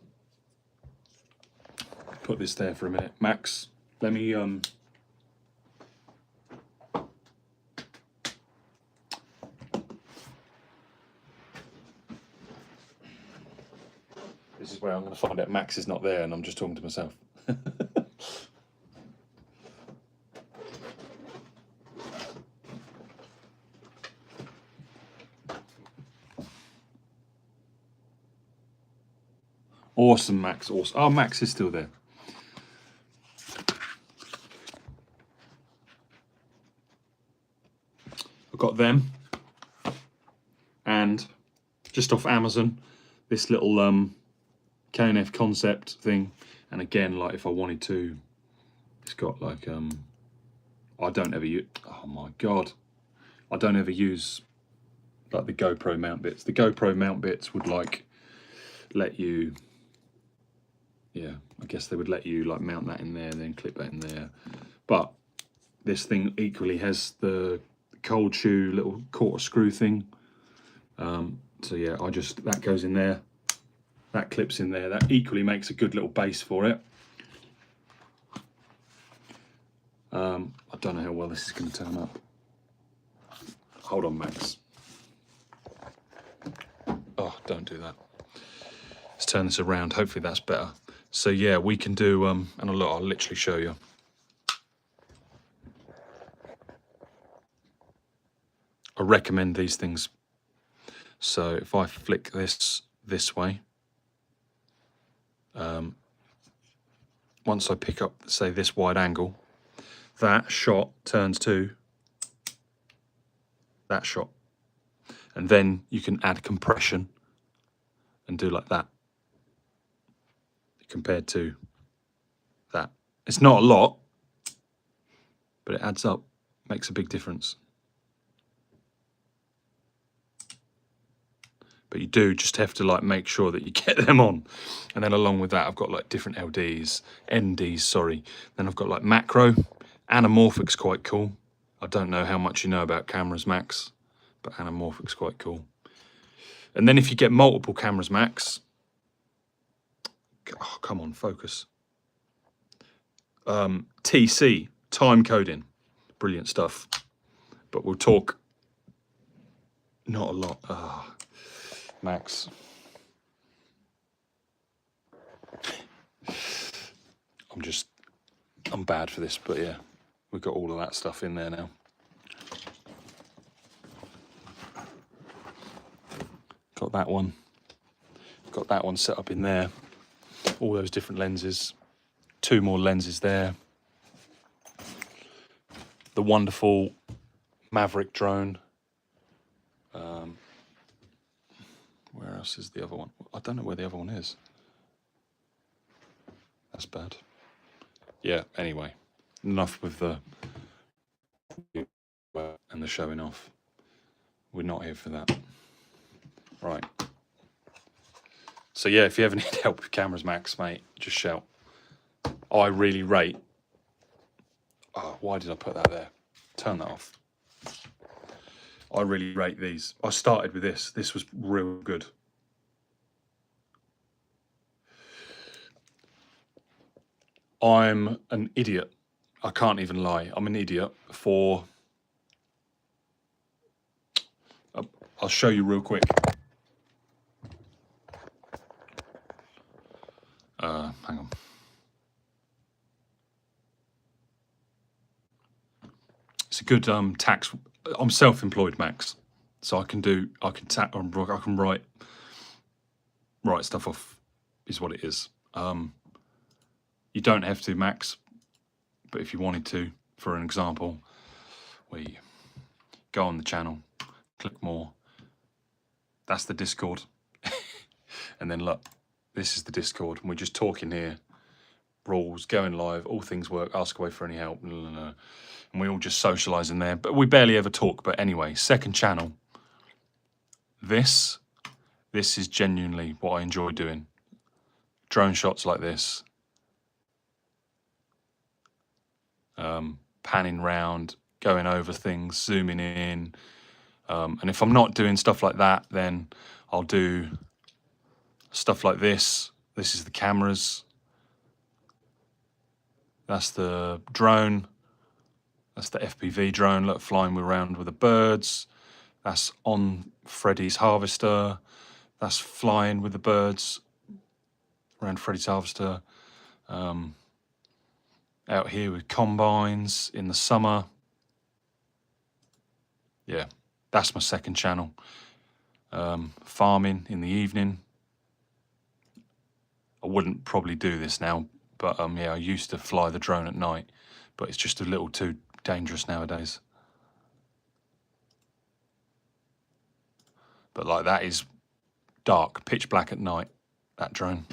put this there for a minute. Max, let me this is where I'm going to find out Max is not there and I'm just talking to myself. Awesome, Max. Awesome. Oh, Max is still there. I've got them, and just off Amazon, this little K&F concept thing. And again, like if I wanted to, it's got like I don't ever use. Oh my god, I don't ever use like the GoPro mount bits. The GoPro mount bits would like let you. Yeah, I guess they would let you like mount that in there and then clip that in there. But this thing equally has the cold shoe little quarter screw thing. So yeah, that goes in there, that clips in there. That equally makes a good little base for it. I don't know how well this is going to turn up. Hold on, Max. Oh, don't do that. Let's turn this around. Hopefully that's better. So yeah, we can do, and I'll literally show you. I recommend these things. So if I flick this way, once I pick up, say, this wide angle, that shot turns to that shot. And then you can add compression and do like that compared to that. It's not a lot, but it adds up, makes a big difference. But you do just have to like make sure that you get them on. And then along with that, I've got like different NDs, sorry. Then I've got like macro, anamorphic's quite cool. I don't know how much you know about cameras, Max, but anamorphic's quite cool. And then if you get multiple cameras, Max, oh, come on, focus. TC, time coding, brilliant stuff. But we'll talk not a lot. Max. I'm bad for this, but yeah, we've got all of that stuff in there now. Got that one. Got that one set up in there. All those different lenses. 2 more lenses there. The wonderful Mavic drone. Where else is the other one? I don't know where the other one is. That's bad. Yeah, anyway, enough with the and the showing off. We're not here for that. Right. So yeah, if you ever need help with cameras, Max, mate, just shout. I really rate... Oh, why did I put that there? Turn that off. I really rate these. I started with this. This was real good. I'm an idiot. I can't even lie. I'm an idiot for... I'll show you real quick. Hang on. It's a good tax. I'm self-employed, Max, so I can write stuff off. Is what it is. You don't have to, Max, but if you wanted to, for an example, we go on the channel, click more. That's the Discord, and then look, this is the Discord, and we're just talking here. Rules, going live, all things work, ask away for any help, and we all just socialise in there, but we barely ever talk. But anyway, second channel. This is genuinely what I enjoy doing. Drone shots like this. Panning round, going over things, zooming in. And if I'm not doing stuff like that, then I'll do stuff like this. This is the cameras. That's the drone. That's the FPV drone, look, flying around with the birds. That's on Freddy's harvester. That's flying with the birds around Freddy's harvester. Out here with combines in the summer. Yeah, that's my second channel. Farming in the evening. I wouldn't probably do this now, but yeah, I used to fly the drone at night, but it's just a little too dangerous nowadays. But like, that is dark, pitch black at night, that drone.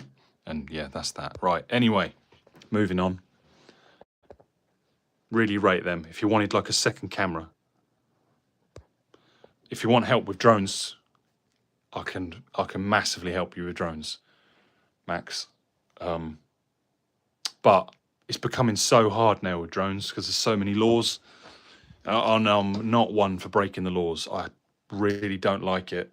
And yeah, that's that. Right, anyway, moving on. Really rate them. If you wanted like a second camera, if you want help with drones, I can massively help you with drones, Max. But it's becoming so hard now with drones because there's so many laws. And I'm not one for breaking the laws. I really don't like it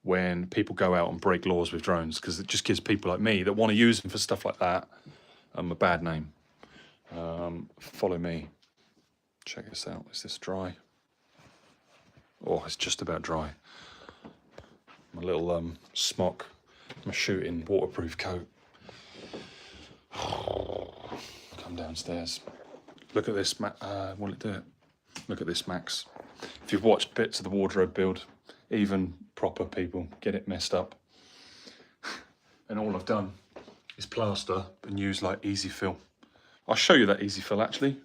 when people go out and break laws with drones, because it just gives people like me that want to use them for stuff like that a bad name. Follow me. Check this out. Is this dry? Oh, it's just about dry. My little smock, my shooting waterproof coat. Come downstairs. Look at this, will it do it? Look at this, Max. If you've watched bits of the wardrobe build, even proper people get it messed up. And all I've done is plaster and use like easy fill. I'll show you that easy fill actually.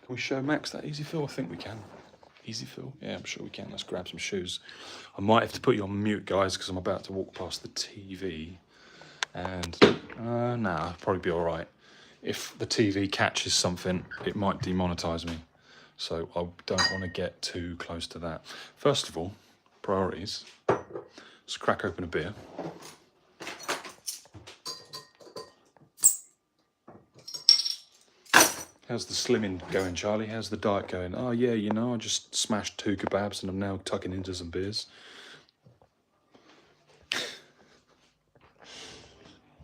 Can we show Max that easy fill? I think we can. Easy fill? Yeah, I'm sure we can. Let's grab some shoes. I might have to put you on mute, guys, because I'm about to walk past the TV. And, nah, I'll probably be all right. If the TV catches something, it might demonetize me. So I don't want to get too close to that. First of all, priorities. Let's crack open a beer. How's the slimming going, Charlie? How's the diet going? Oh, yeah, you know, I just smashed 2 kebabs and I'm now tucking into some beers.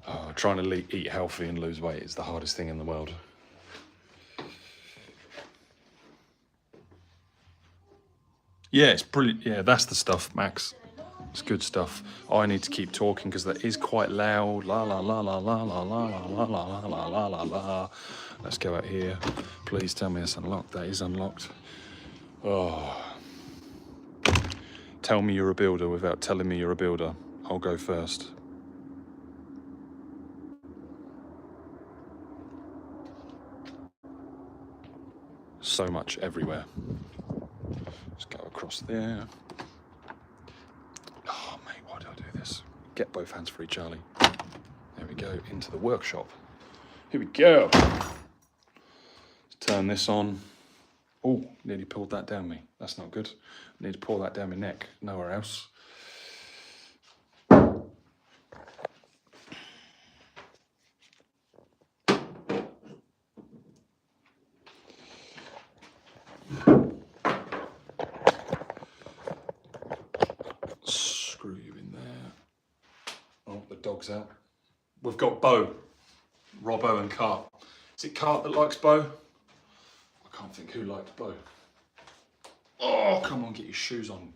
Oh, trying to eat healthy and lose weight is the hardest thing in the world. Yeah, it's brilliant. Yeah, that's the stuff, Max. It's good stuff. I need to keep talking because that is quite loud. La la la la la la la la la la la la la la. Let's go out here. Please tell me it's unlocked. That is unlocked. Oh. Tell me you're a builder without telling me you're a builder. I'll go first. So much everywhere. Let's go across there. Oh, mate, why do I do this? Get both hands free, Charlie. There we go, into the workshop. Here we go. Let's turn this on. Oh, nearly pulled that down me. That's not good. I need to pull that down my neck, nowhere else. Screw you in there. Oh, the dog's out. We've got Bo, Robbo and Cart. Is it Cart that likes Bo? I can't think who liked Bo. Oh, come on, get your shoes on,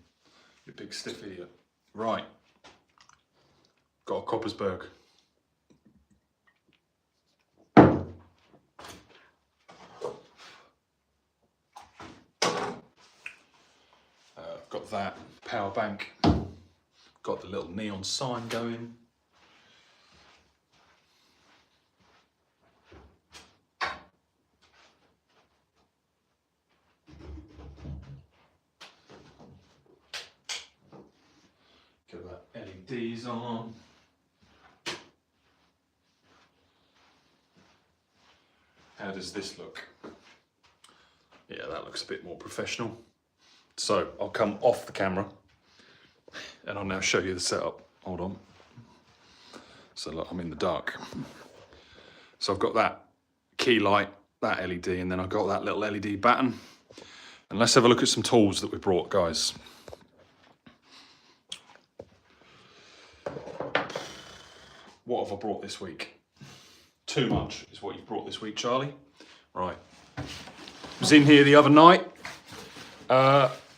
you big stiff idiot. Right, got a Coppersberg. Got that power bank. Got the little neon sign going. Got that LEDs on. How does this look? Yeah, that looks a bit more professional. So I'll come off the camera and I'll now show you the setup. Hold on. So look, I'm in the dark. So I've got that key light, that LED, and then I've got that little LED batten. And let's have a look at some tools that we brought, guys. What have I brought this week? Too much is what you've brought this week, Charlie. Right. I was in here the other night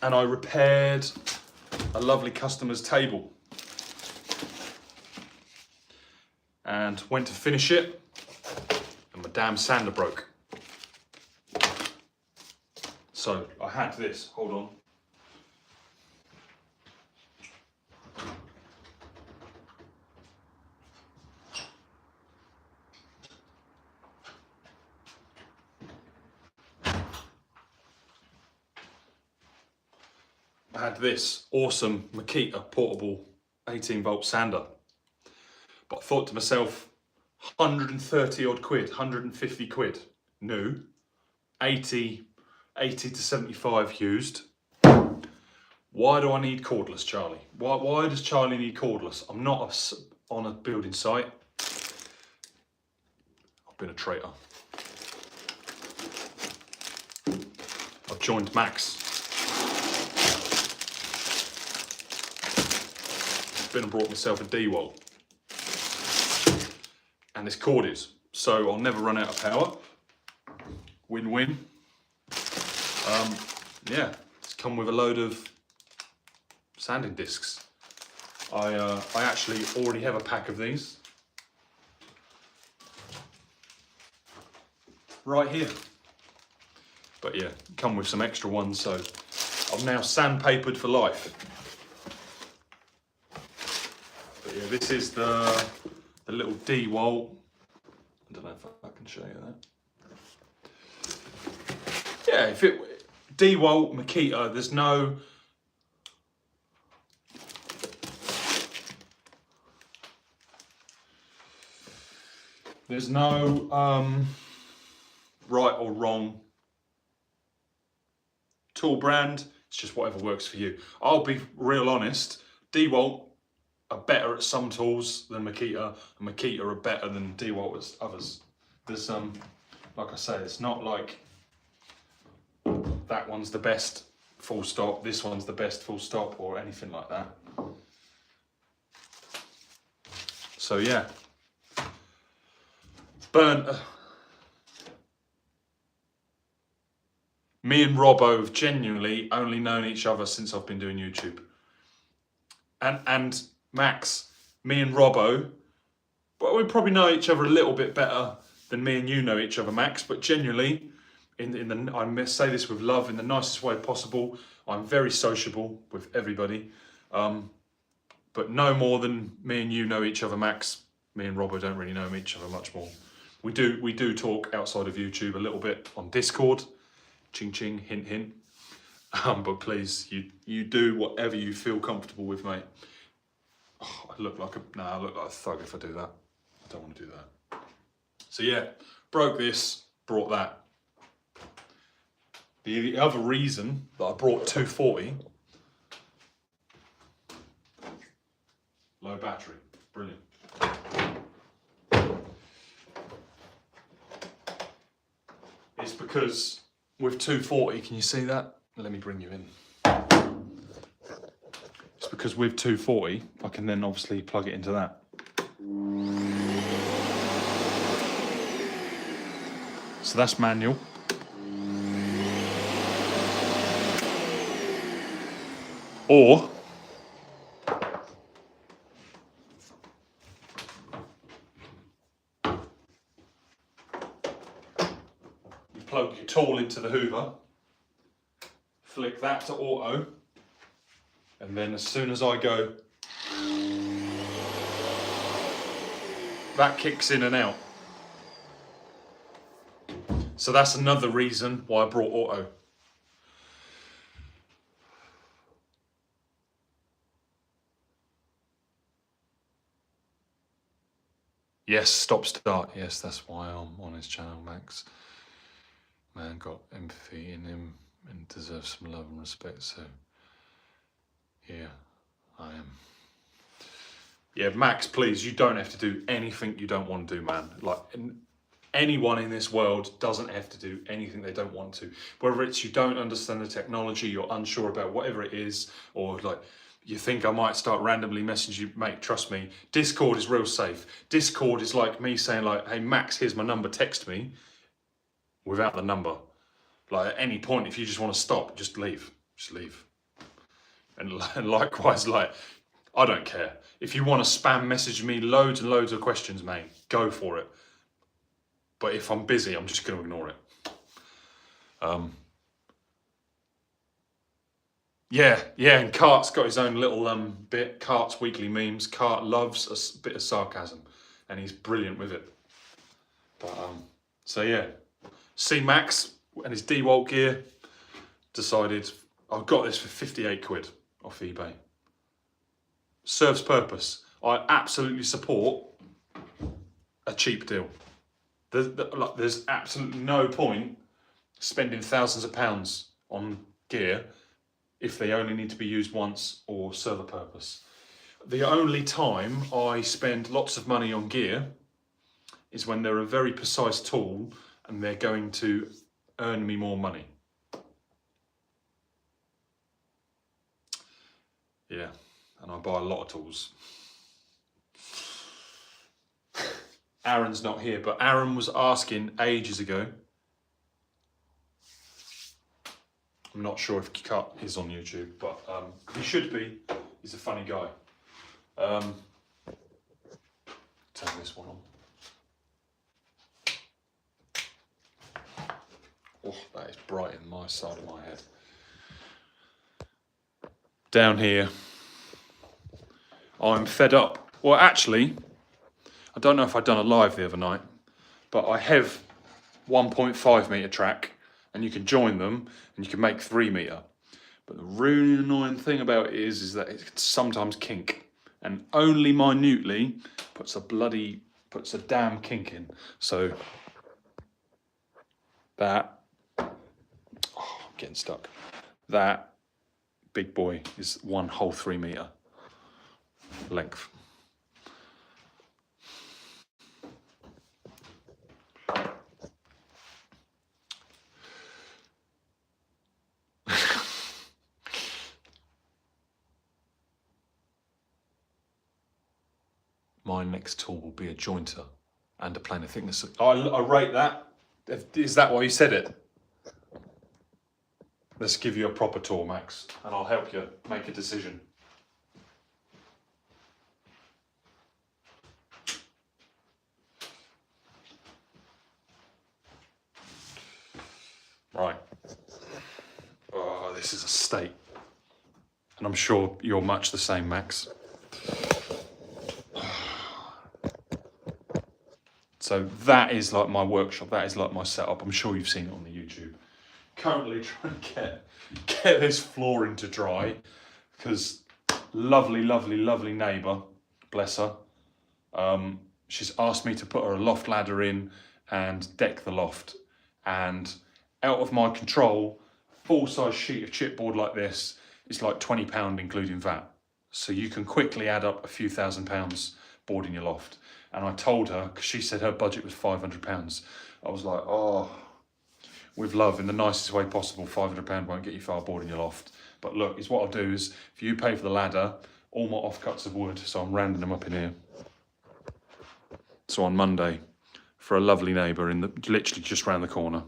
and I repaired a lovely customer's table. And went to finish it and my damn sander broke. So I had this, hold on. I had this awesome Makita portable 18-volt sander. But I thought to myself, 130 odd quid, 150 quid new, 80 to 75 used. Why do I need cordless, Charlie? Why does Charlie need cordless? I'm not on a building site. I've been a traitor. I've joined Max. Been and brought myself a D-Walt. And it's corded, so I'll never run out of power. Win-win. Yeah, it's come with a load of sanding discs. I actually already have a pack of these. Right here. But yeah, come with some extra ones, so I'm now sandpapered for life. But yeah, this is the little D-Walt. I don't know if I can show you that. Yeah, if it D-Walt Makita, there's no right or wrong tool brand. It's just whatever works for you. I'll be real honest, D-Walt are better at some tools than Makita, and Makita are better than D-Walt as others. There's like I say, it's not like that one's the best full stop, this one's the best full stop, or anything like that. So yeah, Me and Robbo have genuinely only known each other since I've been doing YouTube. And Max, me and Robbo, well, we probably know each other a little bit better than me and you know each other, Max. But genuinely, I must say this with love, in the nicest way possible. I'm very sociable with everybody, but no more than me and you know each other, Max. Me and Robbo don't really know each other much more. We do talk outside of YouTube a little bit on Discord. Ching ching, hint hint. But please, you do whatever you feel comfortable with, mate. Oh, I look like a thug if I do that. I don't want to do that. So yeah, broke this, brought that. The other reason that I brought 240, low battery, brilliant. It's because with 240, can you see that? Let me bring you in. It's because with 240, I can then obviously plug it into that. So that's manual. Or you plug your tool into the Hoover, flick that to auto, and then as soon as I go, that kicks in and out. So that's another reason why I brought auto. Yes, stop start. Yes, that's why I'm on his channel, Max. Man got empathy in him and deserves some love and respect, so yeah, I am. Yeah, Max, please, you don't have to do anything you don't want to do, man. Like, anyone in this world doesn't have to do anything they don't want to. Whether it's you don't understand the technology, you're unsure about whatever it is, or like, you think I might start randomly messaging you, mate, trust me, Discord is real safe. Discord is like me saying like, hey, Max, here's my number, text me, without the number. Like, at any point, if you just want to stop, just leave. Just leave. And likewise, like, I don't care. If you want to spam message me loads and loads of questions, mate, go for it. But if I'm busy, I'm just going to ignore it. Yeah, and Cart's got his own little bit. Cart's weekly memes. Cart loves a bit of sarcasm, and he's brilliant with it. But so yeah, C Max and his DeWalt gear decided I've got this for 58 quid off eBay. Serves purpose. I absolutely support a cheap deal. There's absolutely no point spending thousands of pounds on gear if they only need to be used once or serve a purpose. The only time I spend lots of money on gear is when they're a very precise tool and they're going to earn me more money. Yeah, and I buy a lot of tools. Aaron's not here, but Aaron was asking ages ago. I'm not sure if Cut is on YouTube, but he should be. He's a funny guy. Turn this one on. Oh, that is bright in my side of my head. Down here, I'm fed up. Well, actually, I don't know if I'd done a live the other night, but I have 1.5 metre track, and you can join them and you can make 3 metre. But the really annoying thing about it is that it can sometimes kink, and only minutely puts a damn kink in. So that, oh, I'm getting stuck. That big boy is one whole 3 metre length. My next tool will be a jointer and a planer thickness. I rate that. Is that why you said it? let's give you a proper tour, Max, and I'll help you make a decision. Right. Oh, this is a state. And I'm sure you're much the same, Max. So that is like my workshop, that is like my setup. I'm sure you've seen it on the YouTube. Currently trying to get this flooring to dry because lovely, lovely, lovely neighbour, bless her, she's asked me to put her a loft ladder in and deck the loft. And out of my control, full-size sheet of chipboard like this is like £20 including VAT. So you can quickly add up a few £1,000s boarding your loft. And I told her, because she said her budget was £500. I was like, oh, with love, in the nicest way possible, £500 won't get you far boarding your loft. But look, it's what I'll do is, if you pay for the ladder, all my offcuts of wood, so I'm rounding them up in here. So on Monday, for a lovely neighbour, literally just round the corner,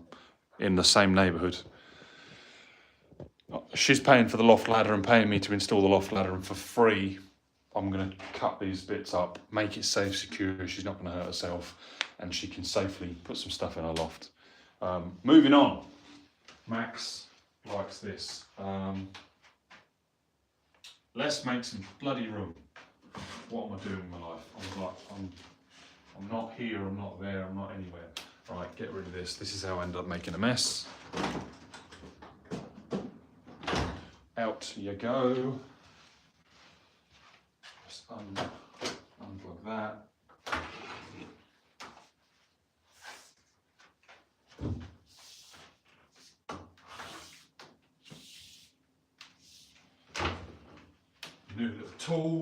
in the same neighbourhood, she's paying for the loft ladder and paying me to install the loft ladder, and for free, I'm going to cut these bits up, make it safe, secure, she's not going to hurt herself, and she can safely put some stuff in her loft. Moving on, Max likes this. Let's make some bloody room. What am I doing with my life? I'm not here, I'm not there, I'm not anywhere. Right, get rid of this. This is how I end up making a mess. Out you go. Just unplug that. New little tool.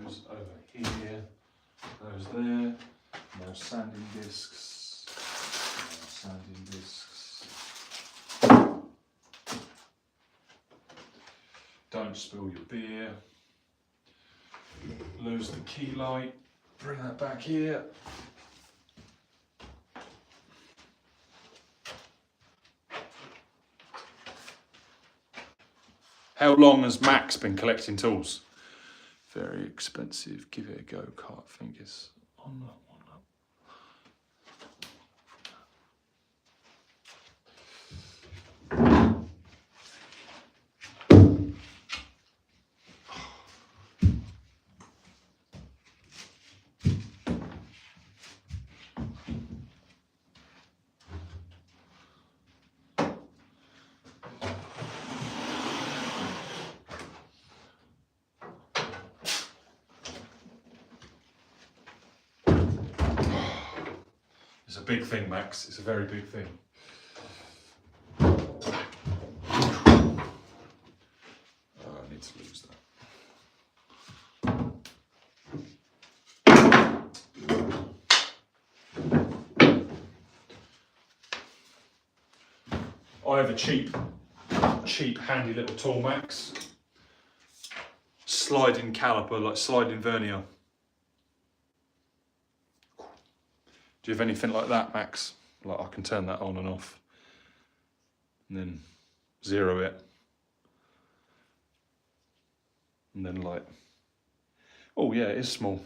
Those over here, those there. More sanding discs. More sanding discs. Don't spill your beer. Lose the key light. Bring that back here. How long has Max been collecting tools? Very expensive. Give it a go. Cart fingers on that one up. It's a big thing, Max. It's a very big thing. I need to lose that. I have a cheap, handy little tool, Max. Sliding caliper, like sliding vernier. Do you have anything like that, Max? Like I can turn that on and off. And then zero it. And then like, oh yeah, it is small.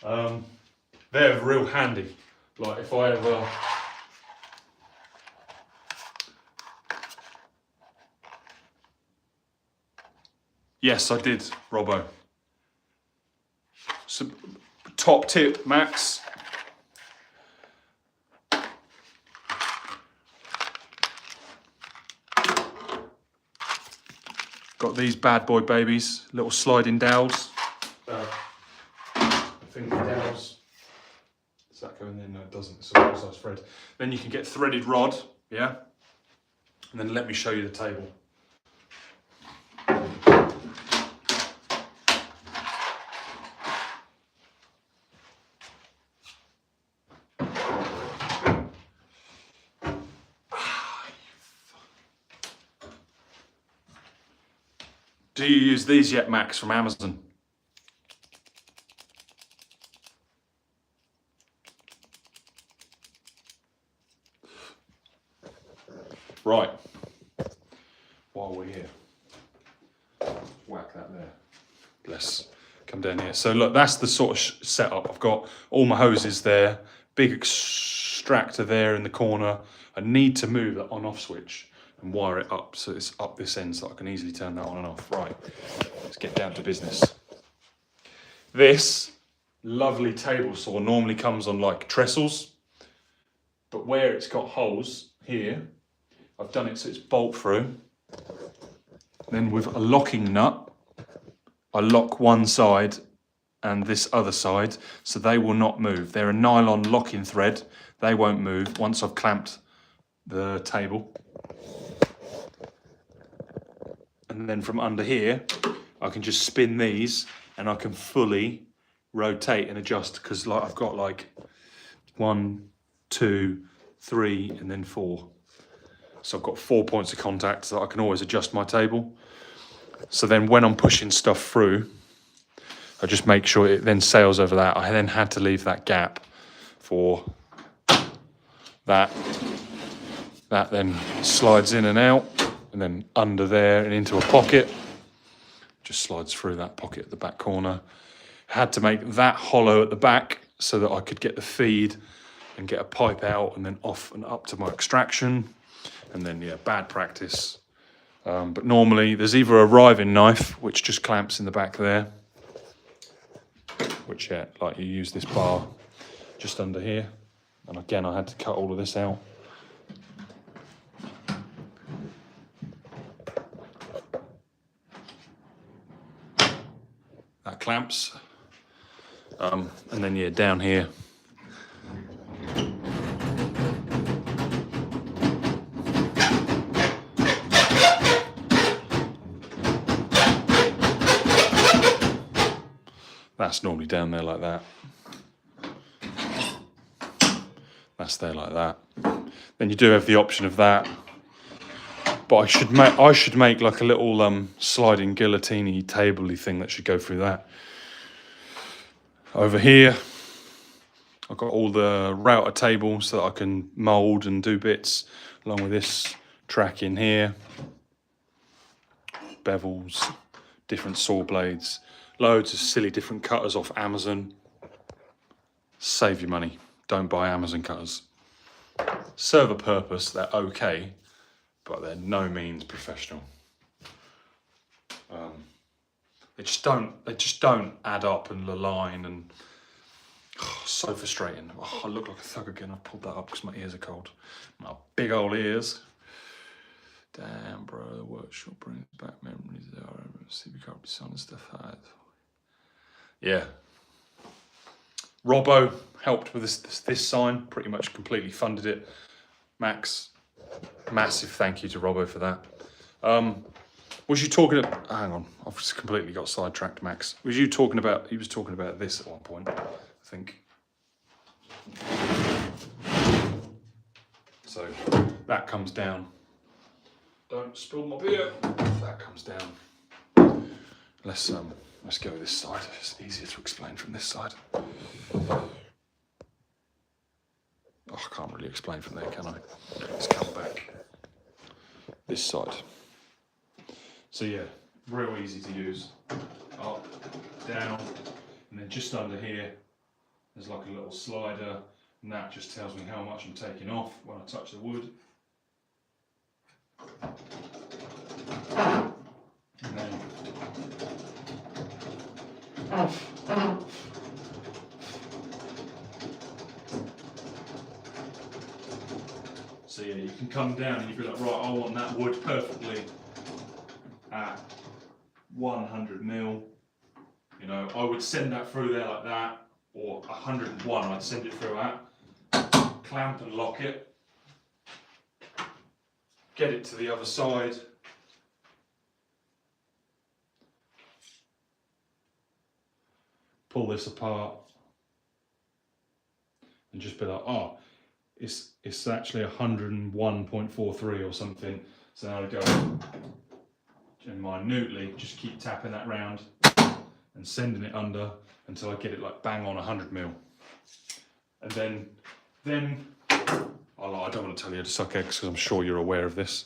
They're real handy. Like if I ever, yes, I did, Robbo. So, top tip, Max. Got these bad boy babies, little sliding dowels. Finger dowels. Does that go in there? No, it doesn't. It's a full size thread. Then you can get threaded rod, yeah? And then let me show you the table. Do you use these yet, Max, from Amazon? Right, while we're here, whack that there. Let's come down here. So look, that's the sort of setup. I've got all my hoses there, big extractor there in the corner. I need to move the on-off switch and wire it up so it's up this end so I can easily turn that on and off. Right, let's get down to business. This lovely table saw normally comes on like trestles, but where it's got holes here, I've done it so it's bolt through. Then with a locking nut, I lock one side and this other side, so they will not move. They're a nylon locking thread. They won't move once I've clamped the table. And then from under here, I can just spin these and I can fully rotate and adjust, because like I've got like 1, 2, 3, and then 4. So I've got 4 points of contact so that I can always adjust my table. So then when I'm pushing stuff through, I just make sure it then sails over that. I then had to leave that gap for that. That then slides in and out, and then under there and into a pocket. Just slides through that pocket at the back corner. Had to make that hollow at the back so that I could get the feed and get a pipe out and then off and up to my extraction. And then, yeah, bad practice. But normally there's either a riving knife, which just clamps in the back there, which, yeah, like you use this bar just under here. And again, I had to cut all of this out. That clamps. And then, yeah, down here. That's normally down there like that. That's there like that. Then you do have the option of that. But I should make like a little sliding guillotine-y, table-y thing that should go through that. Over here, I've got all the router tables so that I can mould and do bits, along with this track in here. Bevels, different saw blades, loads of silly different cutters off Amazon. Save your money, don't buy Amazon cutters. Serve a purpose, they're okay, but they're no means professional. They just don't add up and align, and so frustrating. Oh, I look like a thug again. I've pulled that up because my ears are cold. My big old ears. Damn, bro, the workshop brings back memories. I remember CB Carpentry son and stuff. Yeah. Robbo helped with this sign, pretty much completely funded it. Max, massive thank you to Robbo for that. Was you talking about, hang on, I've just completely got sidetracked, Max. Was you talking about, he was talking about this at one point, I think. So that comes down. Don't spill my beer. That comes down. Let's go this side. It's easier to explain from this side. Oh, I can't really explain from there, can I? Let's come back. This side. So yeah, real easy to use. Up, down, and then just under here, there's like a little slider, and that just tells me how much I'm taking off when I touch the wood. And then so yeah, you can come down and you'd be like, right, I want that wood perfectly at 100 mil. You know, I would send that through there like that, or 101 I'd send it through at. Clamp and lock it. Get it to the other side. Pull this apart. And just be like, oh, it's actually 101.43 or something. So now I go and minutely just keep tapping that round and sending it under until I get it like bang on 100 mil. And then I don't want to tell you to suck eggs because I'm sure you're aware of this.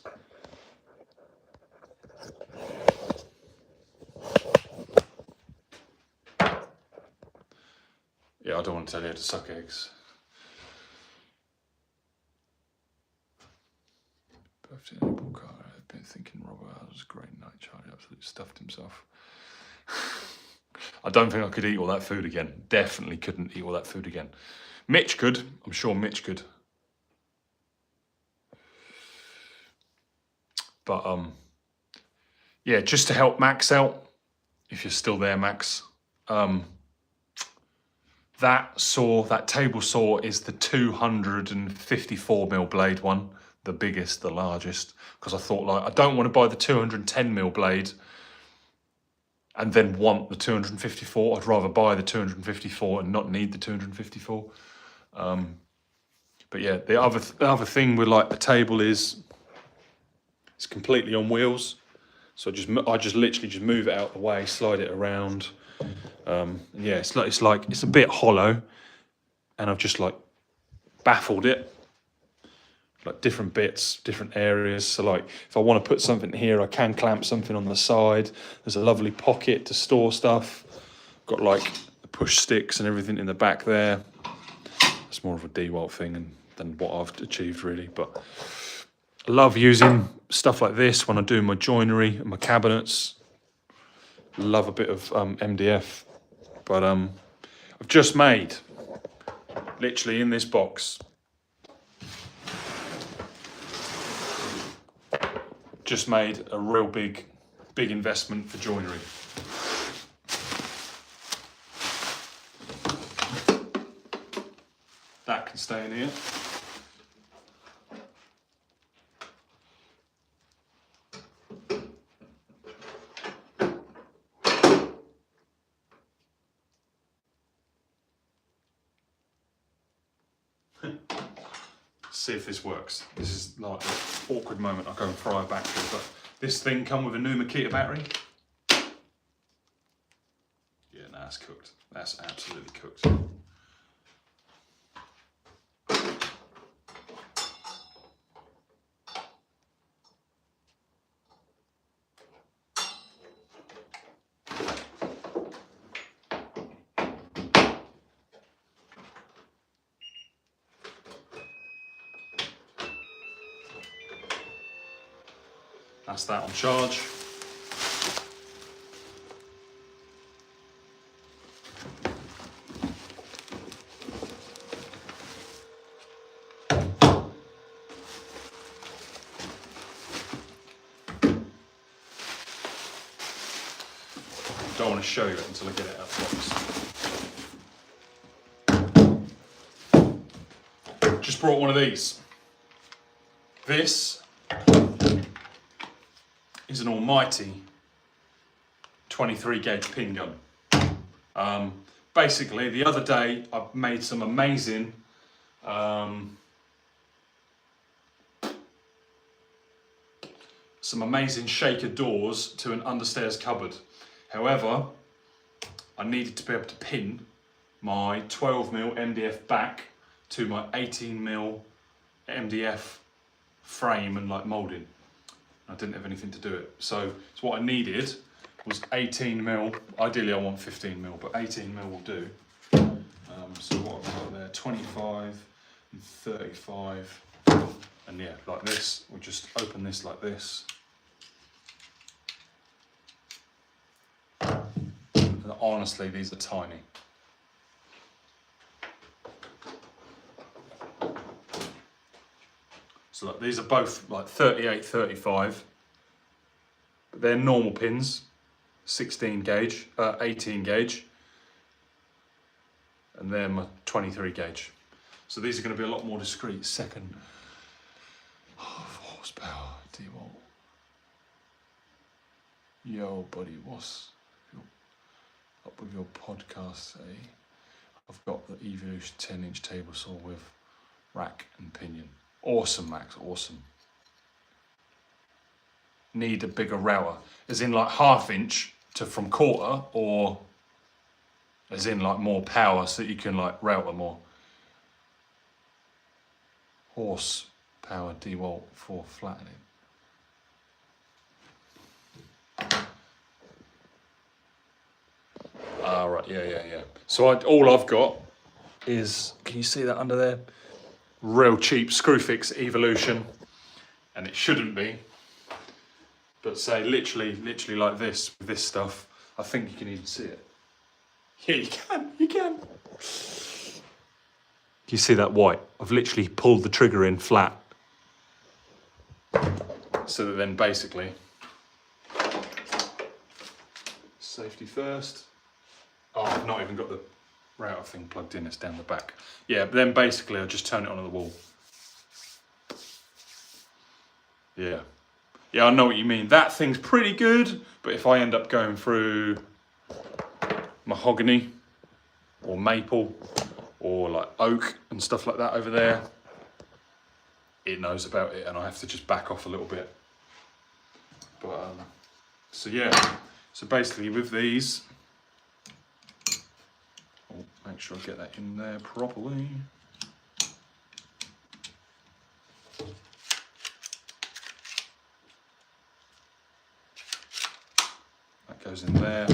Yeah, I don't want to tell you to suck eggs. Birthday April car. I've been thinking Robert Howard was a great night. Charlie absolutely stuffed himself. I don't think I could eat all that food again. Definitely couldn't eat all that food again. Mitch could. I'm sure Mitch could. But yeah, just to help Max out, if you're still there, Max. That table saw is the 254mm blade one, the biggest, the largest, because I thought, like, I don't want to buy the 210mm blade and then want the 254. I'd rather buy the 254 and not need the 254. But yeah, the other thing with like the table is it's completely on wheels. So I just literally just move it out the way, slide it around. Yeah, it's a bit hollow, and I've just like baffled it, like different bits, different areas. So like if I want to put something here, I can clamp something on the side. There's a lovely pocket to store stuff. Got like the push sticks and everything in the back there. It's more of a DeWalt thing than what I've achieved really, but I love using stuff like this when I do my joinery and my cabinets. Love a bit of MDF, but I've just made, literally in this box, just made a real big investment for joinery. That can stay in here. See if this works. This is like an awkward moment. I go and fry a battery, but this thing come with a new Makita battery. Yeah, no, that's cooked. That's absolutely cooked. That's that on charge. Don't want to show you it until I get it out of the box. Just brought one of these. This is an almighty 23 gauge pin gun. Basically, the other day I made some amazing shaker doors to an understairs cupboard. However, I needed to be able to pin my 12mm MDF back to my 18mm MDF frame and like moulding. I didn't have anything to do it. So what I needed was 18mm. Ideally I want 15mm, but 18mm will do. So what I've got there, 25 and 35. And yeah, like this. We'll just open this like this. And honestly, these are tiny. So like, these are both like 38, 35, but they're normal pins, 16 gauge, 18 gauge, and they're my 23 gauge. So these are going to be a lot more discreet. Second, 4 horsepower, DeWalt. Yo, buddy, what's up with your podcast, eh? I've got the Evolution 10-inch table saw with rack and pinion. Awesome, Max, awesome. Need a bigger router, as in like 1/2 inch from quarter, or as in like more power so that you can like router more. horsepower DeWalt for flattening. Ah, right, yeah. So all I've got is, can you see that under there? Real cheap Screwfix Evolution, and it shouldn't be, but say literally like this, with this stuff, I think you can even see it. Yeah, you can. You see that white? I've literally pulled the trigger in flat. So that then basically, safety first. Oh, I've not even got the router thing plugged in, it's down the back. Yeah, but then basically I just turn it onto the wall. Yeah. Yeah, I know what you mean. That thing's pretty good, but if I end up going through mahogany or maple or like oak and stuff like that over there, it knows about it and I have to just back off a little bit. But so yeah, so basically with these, make sure I get that in there properly. That goes in there.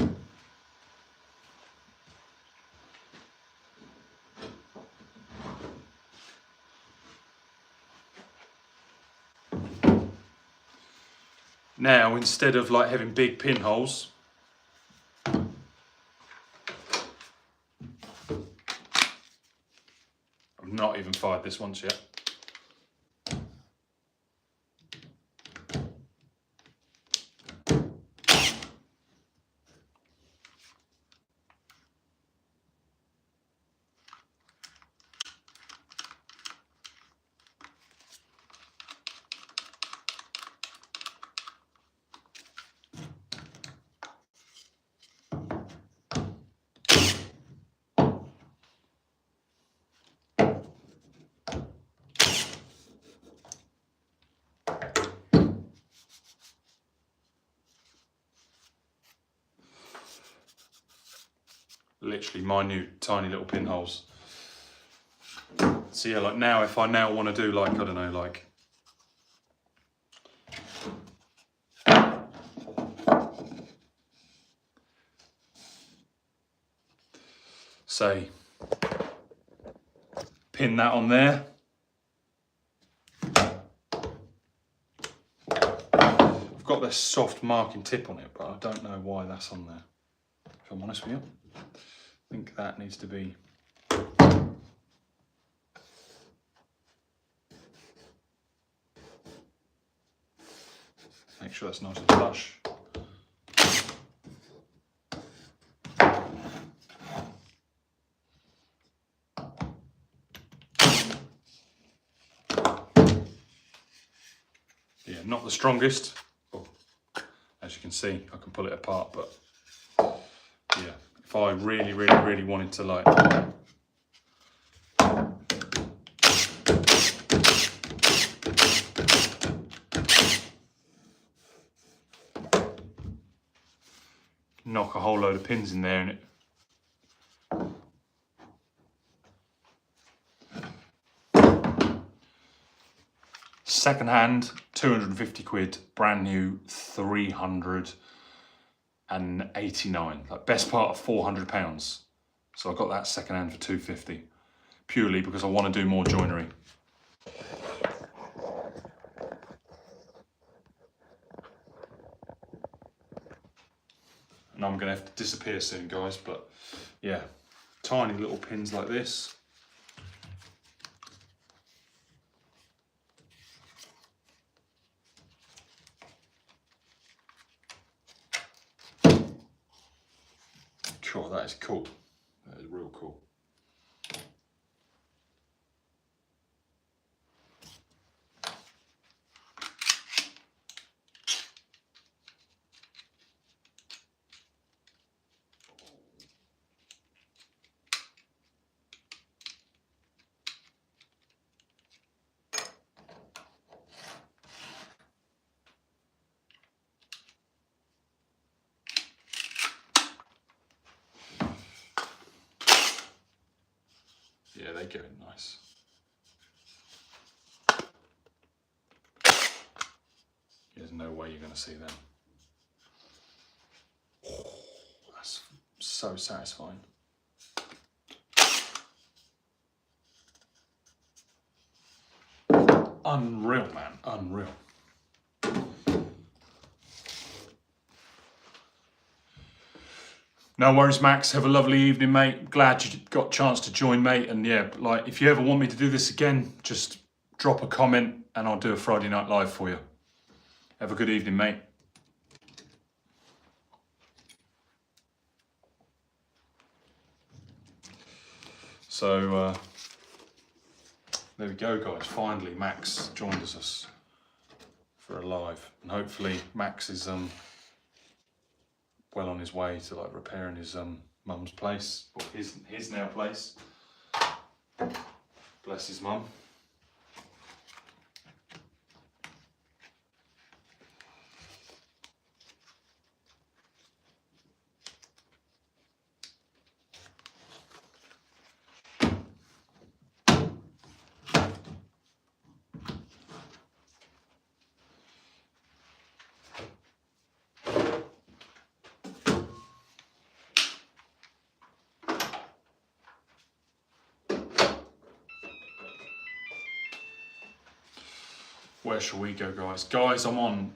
Now, instead of like having big pinholes, I've not even fired this once yet. Literally minute, tiny little pinholes. So yeah, like now, if I now want to do like, I don't know, like say, pin that on there. I've got this soft marking tip on it, but I don't know why that's on there, if I'm honest with you. I think that needs to be make sure that's nice and flush. Yeah, not the strongest. Oh, as you can see, I can pull it apart, but yeah, if I really wanted to like knock a whole load of pins in there and it second hand, 250 quid, brand new 389, like best part of £400. So I got that second hand for 250, purely because I want to do more joinery. And I'm gonna have to disappear soon, guys, but yeah, tiny little pins like this. Sure, that is cool. That is real cool. Yeah, they go in nice. no way you're going to see them. Oh, that's so satisfying. Unreal, man, unreal. No worries, Max. Have a lovely evening, mate. Glad you got a chance to join, mate. And yeah, like, if you ever want me to do this again, just drop a comment and I'll do a Friday night live for you. Have a good evening, mate. So, there we go, guys. Finally, Max joined us for a live. And hopefully Max is well on his way to like repairing his mum's place, or his now place. Bless his mum. Where shall we go, guys? Guys, I'm on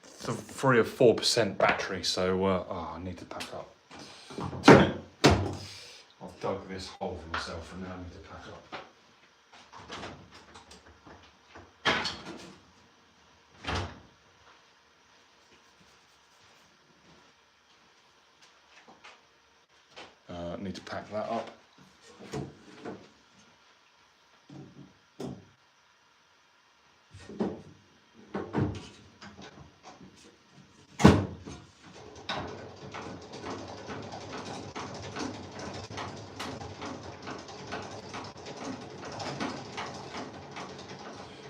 3 or 4% battery, so I need to pack up. I've dug this hole for myself and now I need to pack up. Need to pack that up.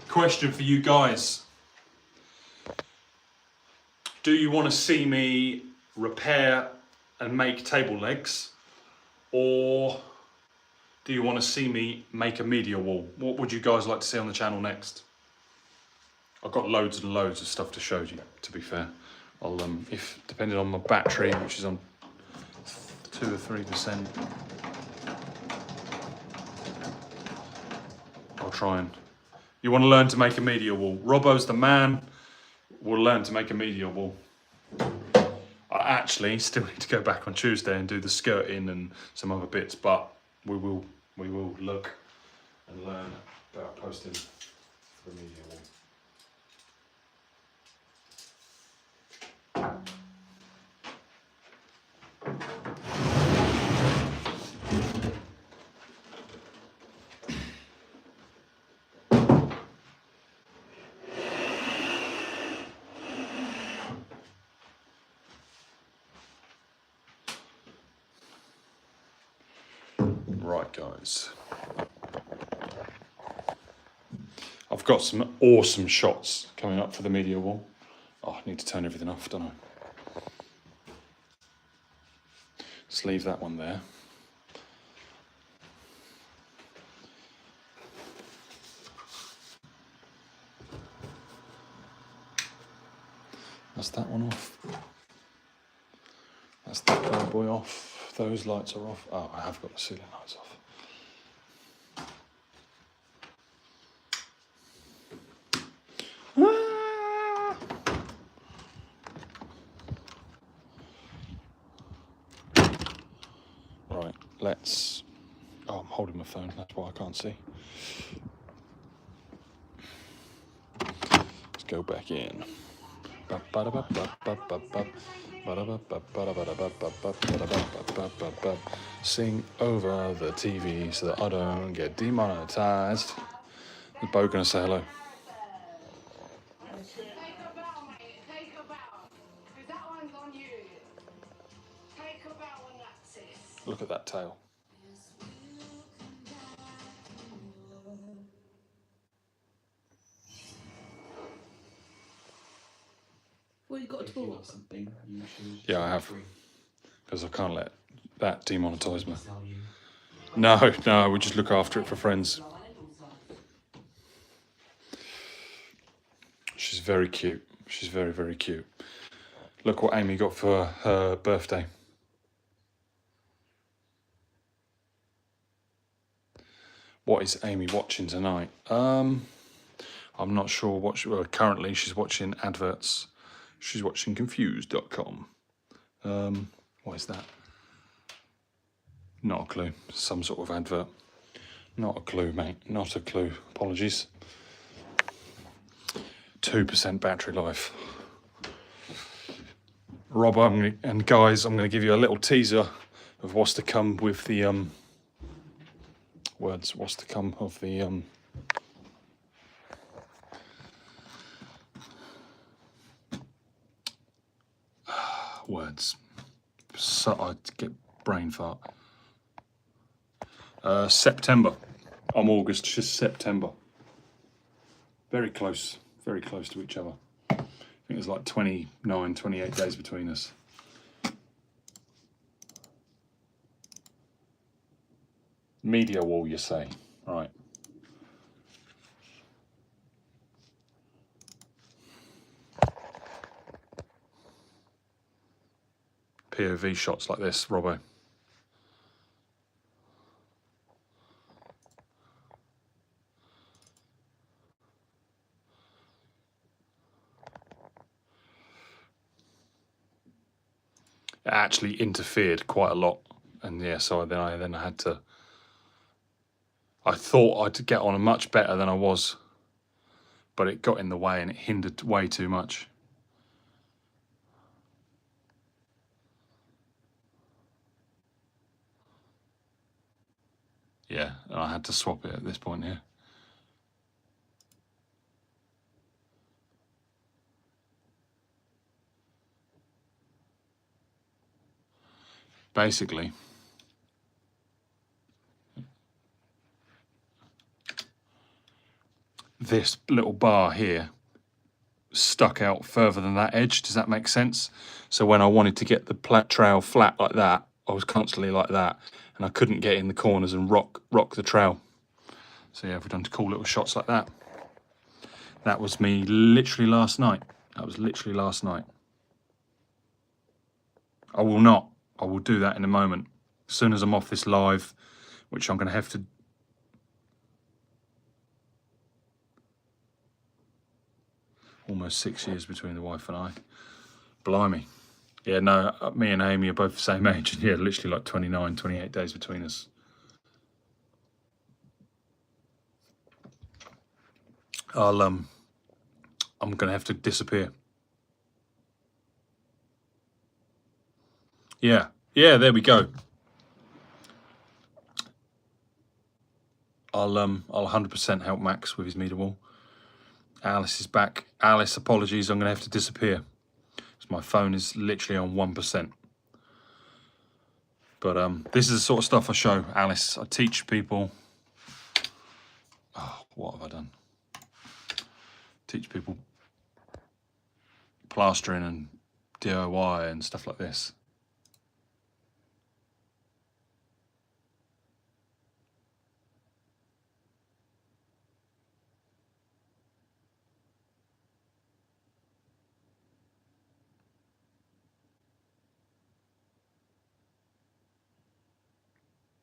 Question for you guys. Do you want to see me repair and make table legs, or do you want to see me make a media wall? What would you guys like to see on the channel next? I've got loads and loads of stuff to show you, to be fair. I'll if depending on my battery, which is on 2 or 3%, I'll try and... You want to learn to make a media wall. Robbo's the man. We'll learn to make a media wall. I actually still need to go back on Tuesday and do the skirting and some other bits, but we will look and learn about posting for a media wall. Right, guys. I've got some awesome shots coming up for the media wall. Oh, I need to turn everything off, don't I? Just leave that one there. That's that one off. That's that bad boy off. Those lights are off. Oh, I have got the ceiling lights off. Right, let's... Oh, I'm holding my phone, that's why I can't see. Let's go back in. Sing over the TV so that I don't get demonetized. Is Bo gonna say hello? Take a bow, mate. Take a bow. Because that one's on you. Take a bow on that, sis. Look at that tail. Well, you got to talk. Yeah, I have. Because I can't let that demonetise me. No, we just look after it for friends. She's very cute. She's very, very cute. Look what Amy got for her birthday. What is Amy watching tonight? I'm not sure what well, currently she's watching adverts. She's watching confused.com. What is that? Not a clue. Some sort of advert. Not a clue, mate. Not a clue. Apologies. 2% battery life. Rob, and guys, I'm going to give you a little teaser of what's to come with the what's to come of the words. So I get brain fart. September. I'm August, just September. Very close to each other. I think there's like 29, 28 days between us. Media wall, you say? Right. POV shots like this, Robbo. It actually interfered quite a lot, and yeah, so then I had to. I thought I'd get on much better than I was, but it got in the way and it hindered way too much. Yeah, and I had to swap it at this point here. Basically, this little bar here stuck out further than that edge. Does that make sense? So when I wanted to get the trail flat like that, I was constantly like that, and I couldn't get in the corners and rock the trail. So yeah, we've done cool little shots like that. That was me literally last night. That was literally last night. I will do that in a moment. As soon as I'm off this live, which I'm going to have to. Almost 6 years between the wife and I. Blimey. Yeah, no, me and Amy are both the same age. And yeah, literally like 29, 28 days between us. I'm going to have to disappear. Yeah, there we go. I'll 100% help Max with his meter wall. Alice is back. Alice, apologies, I'm going to have to disappear. So my phone is literally on 1%. But this is the sort of stuff I show Alice. I teach people. Oh, what have I done? Teach people plastering and DIY and stuff like this.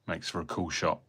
Makes for a cool shot.